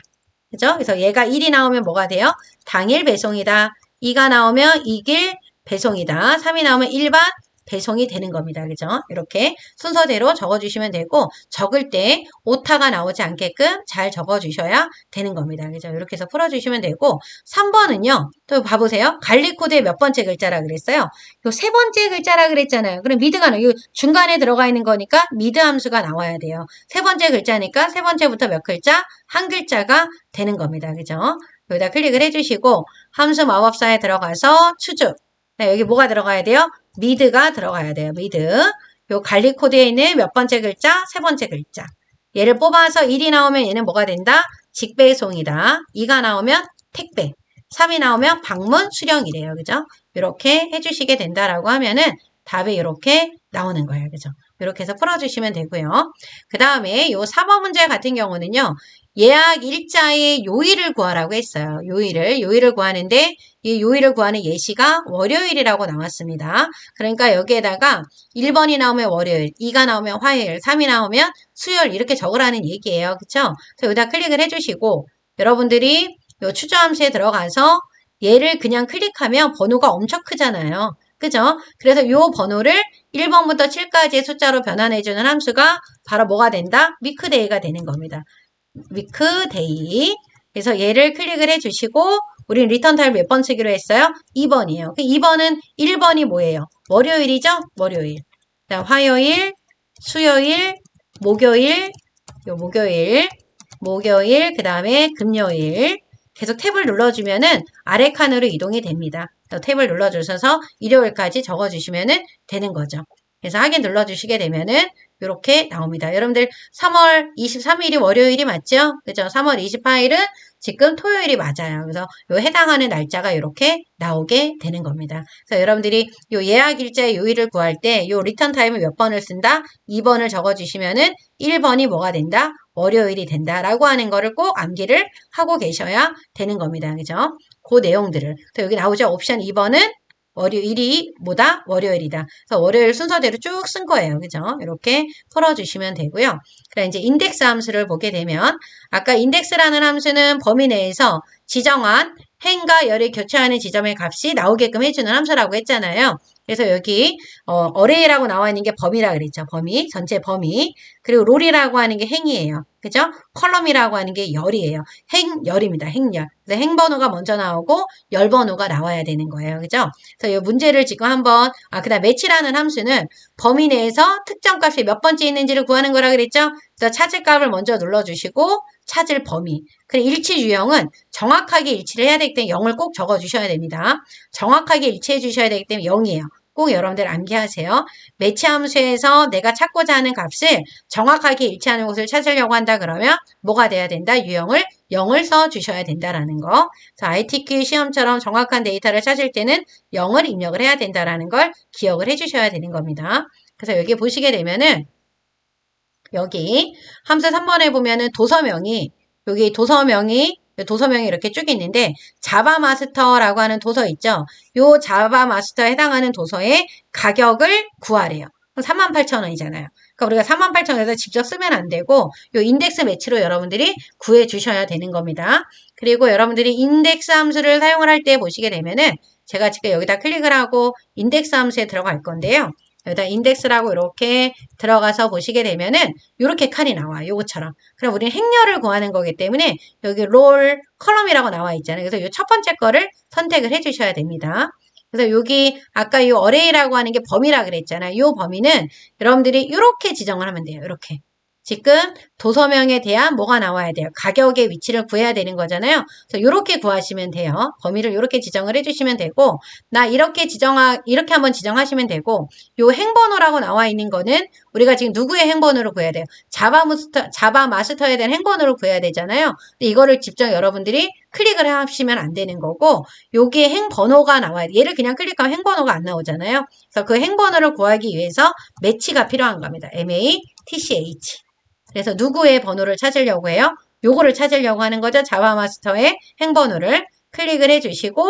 그죠? 그래서 얘가 1이 나오면 뭐가 돼요? 당일 배송이다. 2가 나오면 2길 배송이다. 3이 나오면 일반 배송이 되는 겁니다. 그죠? 이렇게 순서대로 적어주시면 되고 적을 때 오타가 나오지 않게끔 잘 적어주셔야 되는 겁니다. 그죠? 이렇게 해서 풀어주시면 되고 3번은요. 또 봐보세요. 관리 코드의 몇 번째 글자라 그랬어요? 요 세 번째 글자라 그랬잖아요. 그럼 미드가 요 중간에 들어가 있는 거니까 미드 함수가 나와야 돼요. 세 번째 글자니까 세 번째부터 몇 글자? 한 글자가 되는 겁니다. 그죠? 여기다 클릭을 해주시고 함수 마법사에 들어가서 추주. 네, 여기 뭐가 들어가야 돼요? 미드가 들어가야 돼요. 미드. 요 관리 코드에 있는 몇 번째 글자? 세 번째 글자. 얘를 뽑아서 1이 나오면 얘는 뭐가 된다? 직배송이다. 2가 나오면 택배. 3이 나오면 방문 수령이래요. 그죠? 이렇게 해주시게 된다라고 하면은 답이 이렇게 나오는 거예요. 그죠? 이렇게 해서 풀어주시면 되고요. 그 다음에 요 4번 문제 같은 경우는요. 예약 일자의 요일을 구하라고 했어요. 요일을 구하는데 이 요일을 구하는 예시가 월요일이라고 나왔습니다. 그러니까 여기에다가 1번이 나오면 월요일, 2가 나오면 화요일, 3이 나오면 수요일 이렇게 적으라는 얘기예요. 그쵸? 그래서 여기다 클릭을 해주시고 여러분들이 요 추저함수에 들어가서 얘를 그냥 클릭하면 번호가 엄청 크잖아요. 그죠? 그래서 요 번호를 1번부터 7까지의 숫자로 변환해주는 함수가 바로 뭐가 된다? 위크데이가 되는 겁니다. 위크데이. 그래서 얘를 클릭을 해주시고 우리는 리턴 타입 몇 번 쓰기로 했어요? 2번이에요. 2번은 1번이 뭐예요? 월요일이죠? 월요일. 그다음 화요일, 수요일, 목요일, 목요일, 그 다음에 금요일. 계속 탭을 눌러주면은 아래 칸으로 이동이 됩니다. 탭을 눌러주셔서 일요일까지 적어주시면 되는 거죠. 그래서 확인 눌러주시게 되면은 이렇게 나옵니다. 여러분들 3월 23일이 월요일이 맞죠? 그죠? 3월 28일은 지금 토요일이 맞아요. 그래서 요 해당하는 날짜가 이렇게 나오게 되는 겁니다. 그래서 여러분들이 요 예약 일자의 요일을 구할 때 요 리턴 타임을 몇 번을 쓴다? 2번을 적어주시면은 1번이 뭐가 된다? 월요일이 된다라고 하는 거를 꼭 암기를 하고 계셔야 되는 겁니다. 그죠? 그 내용들을. 또 여기 나오죠? 옵션 2번은 월요일이 뭐다? 월요일이다. 그래서 월요일 순서대로 쭉 쓴 거예요. 그죠? 이렇게 풀어주시면 되고요. 그럼 이제 인덱스 함수를 보게 되면 아까 인덱스라는 함수는 범위 내에서 지정한 행과 열이 교차하는 지점의 값이 나오게끔 해주는 함수라고 했잖아요. 그래서 여기 어레이라고 나와 있는 게 범위라 그랬죠. 범위, 전체 범위. 그리고 롤이라고 하는 게 행이에요. 그죠? 컬럼이라고 하는 게 열이에요. 행열입니다. 행열. 그래서 행번호가 먼저 나오고 열번호가 나와야 되는 거예요. 그죠? 그래서 이 문제를 지금 한번 그다음 매치라는 함수는 범위 내에서 특정 값이 몇 번째 있는지를 구하는 거라 그랬죠? 그래서 찾을 값을 먼저 눌러주시고 찾을 범위. 그리고 일치 유형은 정확하게 일치를 해야 되기 때문에 0을 꼭 적어주셔야 됩니다. 정확하게 일치해 주셔야 되기 때문에 0이에요. 꼭 여러분들 암기하세요. 매치 함수에서 내가 찾고자 하는 값을 정확하게 일치하는 곳을 찾으려고 한다 그러면 뭐가 돼야 된다? 유형을 0을 써주셔야 된다라는 거. 그래서 ITQ 시험처럼 정확한 데이터를 찾을 때는 0을 입력을 해야 된다라는 걸 기억을 해주셔야 되는 겁니다. 그래서 여기 보시게 되면은 여기 함수 3번에 보면은 여기 도서명이 이렇게 쭉 있는데 자바 마스터라고 하는 도서 있죠. 요 자바 마스터에 해당하는 도서의 가격을 구하래요. 그럼 38,000원이잖아요. 그러니까 우리가 38,000원에서 직접 쓰면 안 되고 요 인덱스 매치로 여러분들이 구해 주셔야 되는 겁니다. 그리고 여러분들이 인덱스 함수를 사용을 할 때 보시게 되면은 제가 지금 여기다 클릭을 하고 인덱스 함수에 들어갈 건데요. 여기다 인덱스라고 이렇게 들어가서 보시게 되면은 이렇게 칸이 나와요. 요것처럼. 그럼 우리는 행렬을 구하는 거기 때문에 여기 롤 컬럼이라고 나와 있잖아요. 그래서 이 첫 번째 거를 선택을 해 주셔야 됩니다. 그래서 여기 아까 이 어레이라고 하는 게 범위라 그랬잖아요. 이 범위는 여러분들이 이렇게 지정을 하면 돼요. 이렇게. 지금 도서명에 대한 뭐가 나와야 돼요? 가격의 위치를 구해야 되는 거잖아요. 그래서 이렇게 구하시면 돼요. 범위를 이렇게 지정을 해주시면 되고, 이렇게 한번 지정하시면 되고, 요 행번호라고 나와 있는 거는 우리가 지금 누구의 행번호를 구해야 돼요? 자바 마스터에 대한 행번호를 구해야 되잖아요. 근데 이거를 직접 여러분들이 클릭을 하시면 안 되는 거고, 여기에 행번호가 나와야 돼요. 얘를 그냥 클릭하면 행번호가 안 나오잖아요. 그래서 그 행번호를 구하기 위해서 매치가 필요한 겁니다. MATCH. 그래서 누구의 번호를 찾으려고 해요? 요거를 찾으려고 하는 거죠. 자바 마스터의 행번호를 클릭을 해주시고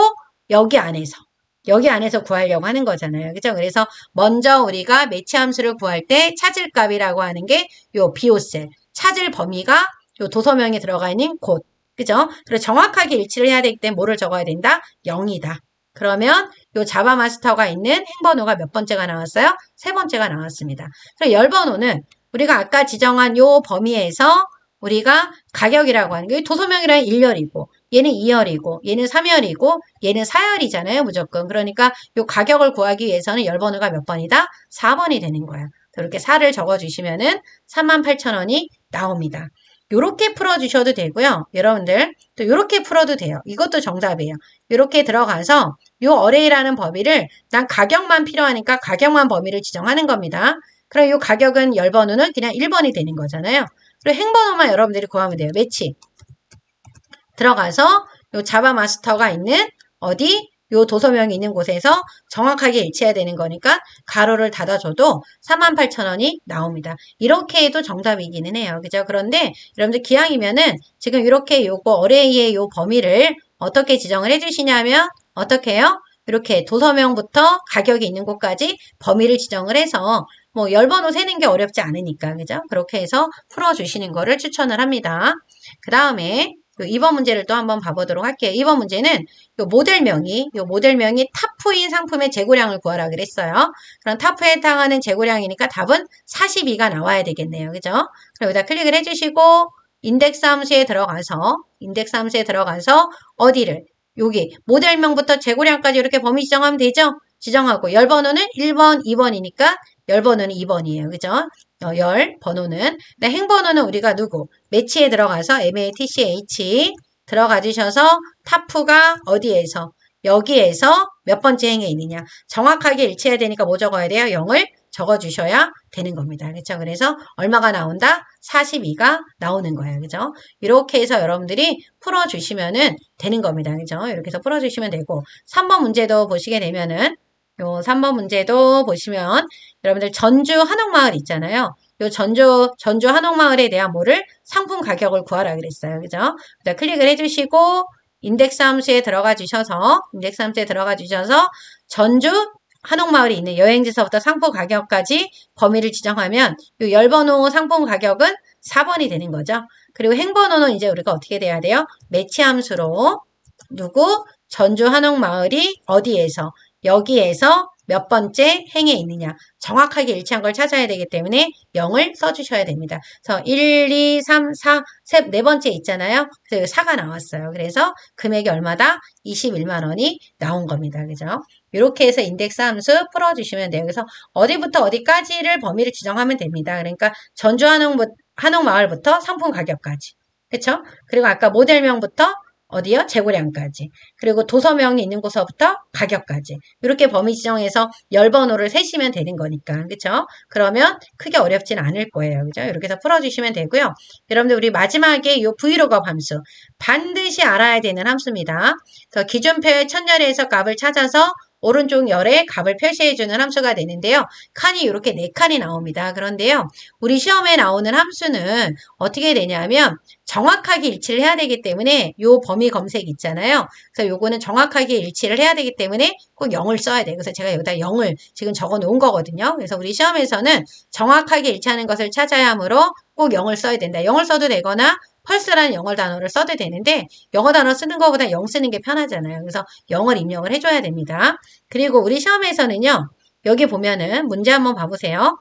여기 안에서 구하려고 하는 거잖아요. 그죠? 그래서 먼저 우리가 매치 함수를 구할 때 찾을 값이라고 하는 게 요 비오셀. 찾을 범위가 요 도서명에 들어가 있는 곳. 그죠? 그래서 정확하게 일치를 해야 되기 때문에 뭐를 적어야 된다? 0이다. 그러면 요 자바 마스터가 있는 행번호가 몇 번째가 나왔어요? 세 번째가 나왔습니다. 그래서 열 번호는 우리가 아까 지정한 요 범위에서 우리가 가격이라고 하는 게 도서명이라는 1열이고 얘는 2열이고 얘는 3열이고 얘는 4열이잖아요. 무조건. 그러니까 요 가격을 구하기 위해서는 열 번호가 몇 번이다? 4번이 되는 거예요. 이렇게 4를 적어주시면은 38,000원이 나옵니다. 요렇게 풀어주셔도 되고요. 여러분들 또 요렇게 풀어도 돼요. 이것도 정답이에요. 요렇게 들어가서 요 어레이라는 범위를 난 가격만 필요하니까 가격만 범위를 지정하는 겁니다. 그럼 이 가격은 열번호는 그냥 1번이 되는 거잖아요. 그리고 행번호만 여러분들이 구하면 돼요. 매치. 들어가서 이 자바 마스터가 있는 어디? 요 도서명이 있는 곳에서 정확하게 일치해야 되는 거니까 가로를 닫아줘도 48,000원이 나옵니다. 이렇게 해도 정답이기는 해요. 그죠? 그런데 여러분들 기왕이면은 지금 이렇게 요거 어레이의 요 범위를 어떻게 지정을 해주시냐면 어떻게 해요? 이렇게 도서명부터 가격이 있는 곳까지 범위를 지정을 해서 뭐 열번호 세는 게 어렵지 않으니까 그죠? 그렇게 해서 풀어주시는 거를 추천을 합니다. 그 다음에 2번 문제를 또 한번 봐보도록 할게요. 2번 문제는 요 모델명이 타프인 상품의 재고량을 구하라 그랬어요. 그럼 타프에 해당하는 재고량이니까 답은 42가 나와야 되겠네요. 그죠? 그럼 여기다 클릭을 해주시고 인덱스 함수에 들어가서 어디를 여기 모델명부터 재고량까지 이렇게 범위 지정하면 되죠? 지정하고 열 번호는 1번, 2번이니까 열 번호는 2번이에요. 그죠? 열 번호는 행 번호는 우리가 누구? 매치에 들어가서 MATCH 들어가 주셔서 타프가 어디에서? 여기에서 몇 번째 행에 있느냐? 정확하게 일치해야 되니까 뭐 적어야 돼요? 0을 적어 주셔야 되는 겁니다. 그렇죠? 그래서 얼마가 나온다? 42가 나오는 거예요. 그죠? 이렇게 해서 여러분들이 풀어 주시면은 되는 겁니다. 그죠? 이렇게 해서 풀어 주시면 되고 3번 문제도 보시게 되면은 요 3번 문제도 보시면 여러분들 전주 한옥마을 있잖아요. 요 전주 한옥마을에 대한 뭐를 상품 가격을 구하라 그랬어요. 그죠? 클릭을 해주시고 인덱스 함수에 들어가 주셔서 전주 한옥마을에 있는 여행지서부터 상품 가격까지 범위를 지정하면 요 열번호 상품 가격은 4번이 되는 거죠. 그리고 행번호는 이제 우리가 어떻게 돼야 돼요? 매치 함수로 누구? 전주 한옥마을이 어디에서? 여기에서 몇 번째 행에 있느냐. 정확하게 일치한 걸 찾아야 되기 때문에 0을 써주셔야 됩니다. 그래서 1, 2, 3, 4, 네 번째 있잖아요. 그래서 4가 나왔어요. 그래서 금액이 얼마다? 21만 원이 나온 겁니다. 그죠? 이렇게 해서 인덱스 함수 풀어주시면 돼요. 그래서 어디부터 어디까지를 범위를 지정하면 됩니다. 그러니까 전주 한옥마을부터 상품 가격까지. 그쵸? 그리고 아까 모델명부터 어디요? 재고량까지. 그리고 도서명이 있는 곳서부터 가격까지. 이렇게 범위 지정해서 열번호를 세시면 되는 거니까. 그쵸? 그러면 크게 어렵진 않을 거예요. 그죠? 이렇게 해서 풀어주시면 되고요. 여러분들 우리 마지막에 이 vlookup 함수. 반드시 알아야 되는 함수입니다. 그래서 기준표의 천열에서 값을 찾아서 오른쪽 열에 값을 표시해주는 함수가 되는데요. 칸이 이렇게 4칸이 나옵니다. 그런데요. 우리 시험에 나오는 함수는 어떻게 되냐면 정확하게 일치를 해야 되기 때문에 요 범위 검색 있잖아요. 그래서 요거는 정확하게 일치를 해야 되기 때문에 꼭 0을 써야 돼요. 그래서 제가 여기다 0을 지금 적어 놓은 거거든요. 그래서 우리 시험에서는 정확하게 일치하는 것을 찾아야 하므로 꼭 0을 써야 된다. 0을 써도 되거나 펄스라는 영어 단어를 써도 되는데 영어 단어 쓰는 것보다 0 쓰는 게 편하잖아요. 그래서 0을 입력을 해줘야 됩니다. 그리고 우리 시험에서는요. 여기 보면은 문제 한번 봐보세요.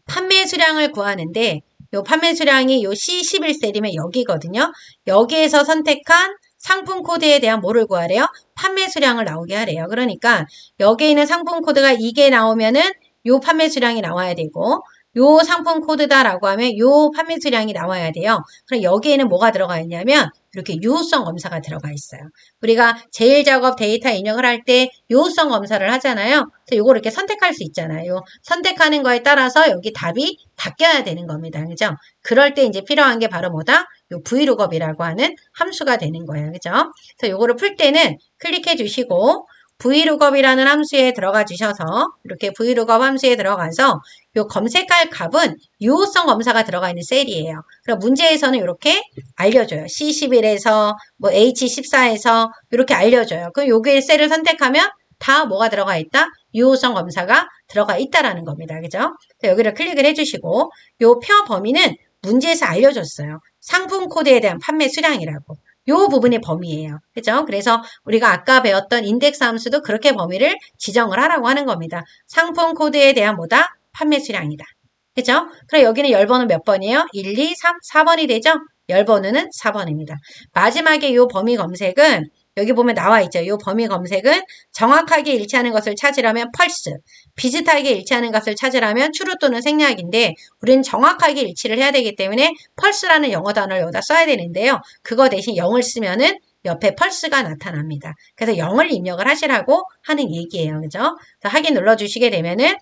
판매 수량을 구하는데 요 판매 수량이 요 C11셀이면 여기거든요. 여기에서 선택한 상품 코드에 대한 뭐를 구하래요? 판매 수량을 나오게 하래요. 그러니까 여기에 있는 상품 코드가 이게 나오면은 요 판매 수량이 나와야 되고 요 상품 코드다라고 하면 요 판매 수량이 나와야 돼요. 그럼 여기에는 뭐가 들어가 있냐면 이렇게 유효성 검사가 들어가 있어요. 우리가 제일 작업 데이터 입력을 할 때 유효성 검사를 하잖아요. 그래서 요걸 이렇게 선택할 수 있잖아요. 선택하는 거에 따라서 여기 답이 바뀌어야 되는 겁니다. 그죠? 그럴 때 이제 필요한 게 바로 뭐다? 요 vlookup이라고 하는 함수가 되는 거예요. 그죠? 그래서 요거를 풀 때는 클릭해 주시고 vlookup이라는 함수에 들어가 주셔서 이렇게 vlookup 함수에 들어가서 요 검색할 값은 유효성 검사가 들어가 있는 셀이에요. 그럼 문제에서는 이렇게 알려줘요. C11에서 뭐 H14에서 이렇게 알려줘요. 그럼 여기에 셀을 선택하면 다 뭐가 들어가 있다? 유효성 검사가 들어가 있다라는 겁니다. 그죠? 여기를 클릭을 해주시고 요 표 범위는 문제에서 알려줬어요. 상품 코드에 대한 판매 수량이라고. 요 부분이 범위예요. 그죠? 그래서 우리가 아까 배웠던 인덱스 함수도 그렇게 범위를 지정을 하라고 하는 겁니다. 상품 코드에 대한 뭐다? 판매 수량이다. 그죠? 그럼 여기는 열번호 몇 번이에요? 1, 2, 3, 4번이 되죠? 열번호는 4번입니다. 마지막에 요 범위 검색은 여기 보면 나와 있죠. 이 범위 검색은 정확하게 일치하는 것을 찾으려면 펄스, 비슷하게 일치하는 것을 찾으려면 추루 또는 생략인데 우리는 정확하게 일치를 해야 되기 때문에 펄스라는 영어 단어를 여기다 써야 되는데요. 그거 대신 0을 쓰면은 옆에 펄스가 나타납니다. 그래서 0을 입력을 하시라고 하는 얘기예요. 그죠? 확인 눌러주시게 되면은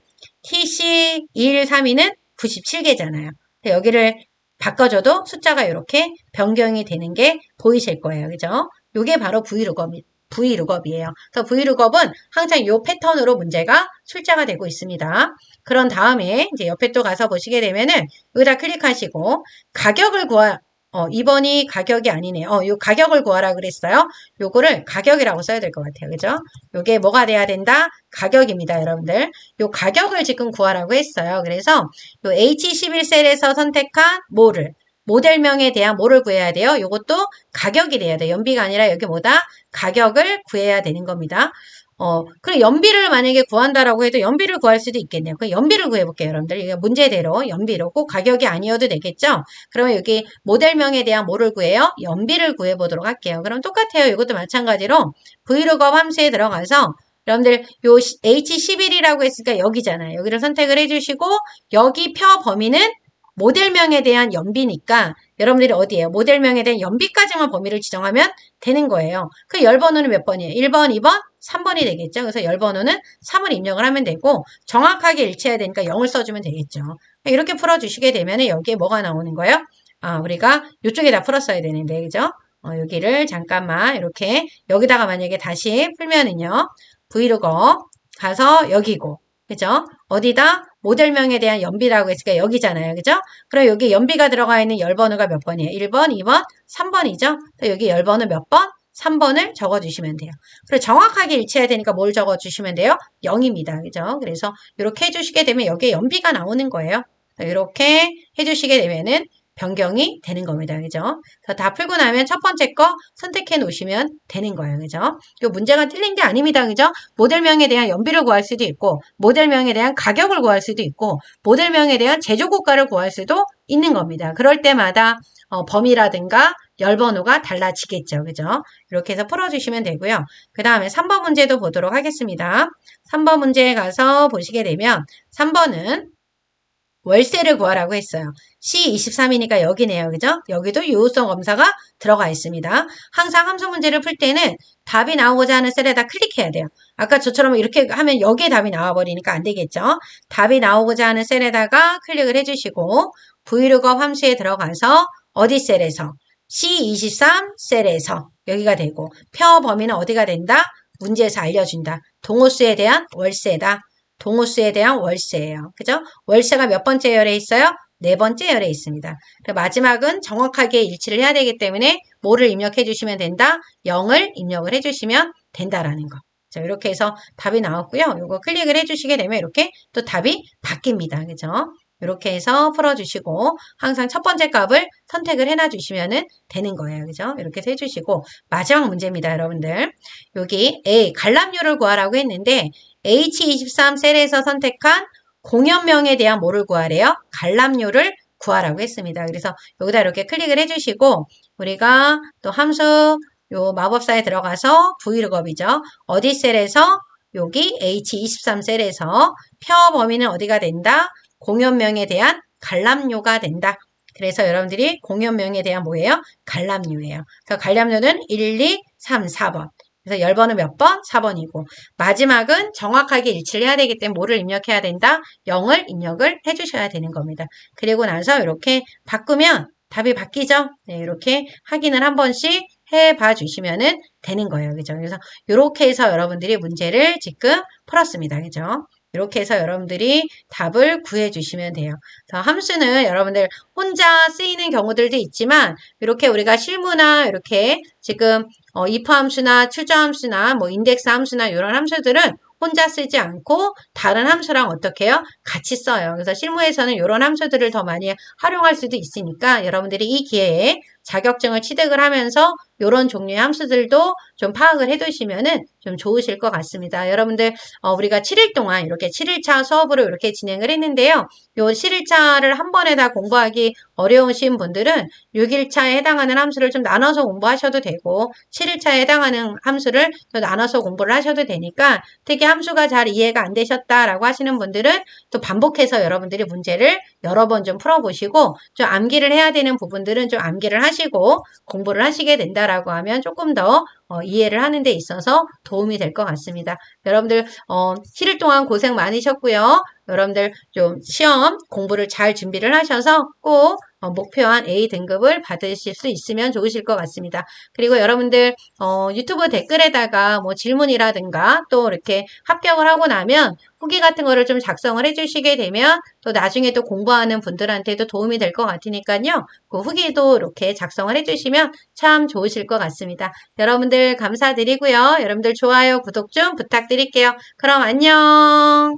TC2132는 97개잖아요. 여기를 바꿔줘도 숫자가 이렇게 변경이 되는 게 보이실 거예요. 그죠? 요게 바로 Vlookup이에요. 그래서 Vlookup은 항상 이 패턴으로 문제가 출제가 되고 있습니다. 그런 다음에 이제 옆에 또 가서 보시게 되면은 여기다 클릭하시고 가격을 2번이 가격이 아니네요. 요 가격을 구하라 그랬어요. 요거를 가격이라고 써야 될 것 같아요. 그죠? 요게 뭐가 돼야 된다? 가격입니다, 여러분들. 요 가격을 지금 구하라고 했어요. 그래서 요 H11셀에서 선택한 모델명에 대한 뭐를 구해야 돼요? 요것도 가격이 돼야 돼요. 연비가 아니라 여기 뭐다? 가격을 구해야 되는 겁니다. 그럼 연비를 만약에 구한다라고 해도 연비를 구할 수도 있겠네요. 그럼 연비를 구해볼게요, 여러분들. 이게 문제대로 연비로 꼭 가격이 아니어도 되겠죠? 그러면 여기 모델명에 대한 뭐를 구해요? 연비를 구해보도록 할게요. 그럼 똑같아요. 이것도 마찬가지로 Vlookup 함수에 들어가서 여러분들 요 H11이라고 했으니까 여기잖아요. 여기를 선택을 해주시고 여기 표 범위는 모델명에 대한 연비니까 여러분들이 어디에요? 모델명에 대한 연비까지만 범위를 지정하면 되는 거예요. 그 열번호는 몇 번이에요? 1번, 2번, 3번이 되겠죠. 그래서 열번호는 3을 입력을 하면 되고 정확하게 일치해야 되니까 0을 써주면 되겠죠. 이렇게 풀어주시게 되면 여기에 뭐가 나오는 거예요? 우리가 이쪽에다 풀었어야 되는데 그죠? 여기를 잠깐만 이렇게 여기다가 만약에 다시 풀면은요. Vlookup 가서 여기고 그죠? 어디다? 모델명에 대한 연비라고 했으니까 여기잖아요. 그죠? 그럼 여기 연비가 들어가 있는 열번호가 몇 번이에요? 1번, 2번, 3번이죠? 여기 열번호 몇 번? 3번을 적어주시면 돼요. 그리고 정확하게 일치해야 되니까 뭘 적어주시면 돼요? 0입니다. 그죠? 그래서 이렇게 해주시게 되면 여기에 연비가 나오는 거예요. 이렇게 해주시게 되면은 변경이 되는 겁니다. 그죠? 다 풀고 나면 첫 번째 거 선택해 놓으시면 되는 거예요. 그죠? 이 문제가 틀린 게 아닙니다. 그죠? 모델명에 대한 연비를 구할 수도 있고, 모델명에 대한 가격을 구할 수도 있고, 모델명에 대한 제조고가를 구할 수도 있는 겁니다. 그럴 때마다 범위라든가 열번호가 달라지겠죠. 그죠? 이렇게 해서 풀어주시면 되고요. 그 다음에 3번 문제도 보도록 하겠습니다. 3번 문제에 가서 보시게 되면 3번은 월세를 구하라고 했어요. C23이니까 여기네요. 그죠? 여기도 유효성 검사가 들어가 있습니다. 항상 함수 문제를 풀 때는 답이 나오고자 하는 셀에다 클릭해야 돼요. 아까 저처럼 이렇게 하면 여기에 답이 나와버리니까 안 되겠죠? 답이 나오고자 하는 셀에다가 클릭을 해주시고 Vlookup 함수에 들어가서 어디 셀에서? C23 셀에서 여기가 되고 표 범위는 어디가 된다? 문제에서 알려준다. 동호수에 대한 월세다. 동호수에 대한 월세예요. 그죠? 월세가 몇 번째 열에 있어요? 네 번째 열에 있습니다. 마지막은 정확하게 일치를 해야 되기 때문에 뭐를 입력해 주시면 된다? 0을 입력을 해 주시면 된다라는 거. 자, 이렇게 해서 답이 나왔고요. 이거 클릭을 해 주시게 되면 이렇게 또 답이 바뀝니다. 그죠? 이렇게 해서 풀어주시고 항상 첫 번째 값을 선택을 해놔 주시면 되는 거예요. 그죠? 이렇게 해서 해주시고 마지막 문제입니다. 여러분들. 여기 A 관람료를 구하라고 했는데 H23 셀에서 선택한 공연명에 대한 뭐를 구하래요? 관람료를 구하라고 했습니다. 그래서 여기다 이렇게 클릭을 해주시고 우리가 또 함수 요 마법사에 들어가서 Vlookup이죠. 어디 셀에서? 여기 H23 셀에서 표 범위는 어디가 된다? 공연명에 대한 관람료가 된다. 그래서 여러분들이 공연명에 대한 뭐예요? 관람료예요. 그래서 관람료는 1, 2, 3, 4번. 그래서 열번은 몇 번? 4번이고 마지막은 정확하게 일치를 해야 되기 때문에 뭐를 입력해야 된다? 0을 입력을 해주셔야 되는 겁니다. 그리고 나서 이렇게 바꾸면 답이 바뀌죠? 네, 이렇게 확인을 한 번씩 해봐 주시면 되는 거예요. 그죠? 그래서 이렇게 해서 여러분들이 문제를 지금 풀었습니다. 그죠? 이렇게 해서 여러분들이 답을 구해 주시면 돼요. 그래서 함수는 여러분들 혼자 쓰이는 경우들도 있지만 이렇게 우리가 실무나 이렇게 지금 if 함수나 출처 함수나 뭐 인덱스 함수나 이런 함수들은 혼자 쓰지 않고 다른 함수랑 어떻게 해요? 같이 써요. 그래서 실무에서는 이런 함수들을 더 많이 활용할 수도 있으니까 여러분들이 이 기회에 자격증을 취득을 하면서 이런 종류의 함수들도 좀 파악을 해두시면은 좀 좋으실 것 같습니다. 여러분들 우리가 7일 동안 이렇게 7일차 수업으로 이렇게 진행을 했는데요. 요 7일차를 한 번에 다 공부하기 어려우신 분들은 6일차에 해당하는 함수를 좀 나눠서 공부하셔도 되고 7일차에 해당하는 함수를 또 나눠서 공부를 하셔도 되니까 특히 함수가 잘 이해가 안 되셨다라고 하시는 분들은 또 반복해서 여러분들이 문제를 여러 번 좀 풀어보시고 좀 암기를 해야 되는 부분들은 좀 암기를 하시고 공부를 하시게 된다라고 하면 조금 더 이해를 하는 데 있어서 도움이 될 것 같습니다. 여러분들 7일 동안 고생 많으셨고요. 여러분들 좀 시험 공부를 잘 준비를 하셔서 꼭 목표한 A 등급을 받으실 수 있으면 좋으실 것 같습니다. 그리고 여러분들 유튜브 댓글에다가 뭐 질문이라든가 또 이렇게 합격을 하고 나면 후기 같은 거를 좀 작성을 해주시게 되면 또 나중에 또 공부하는 분들한테도 도움이 될 것 같으니까요. 그 후기도 이렇게 작성을 해주시면 참 좋으실 것 같습니다. 여러분들 감사드리고요. 여러분들 좋아요, 구독 좀 부탁드릴게요. 그럼 안녕.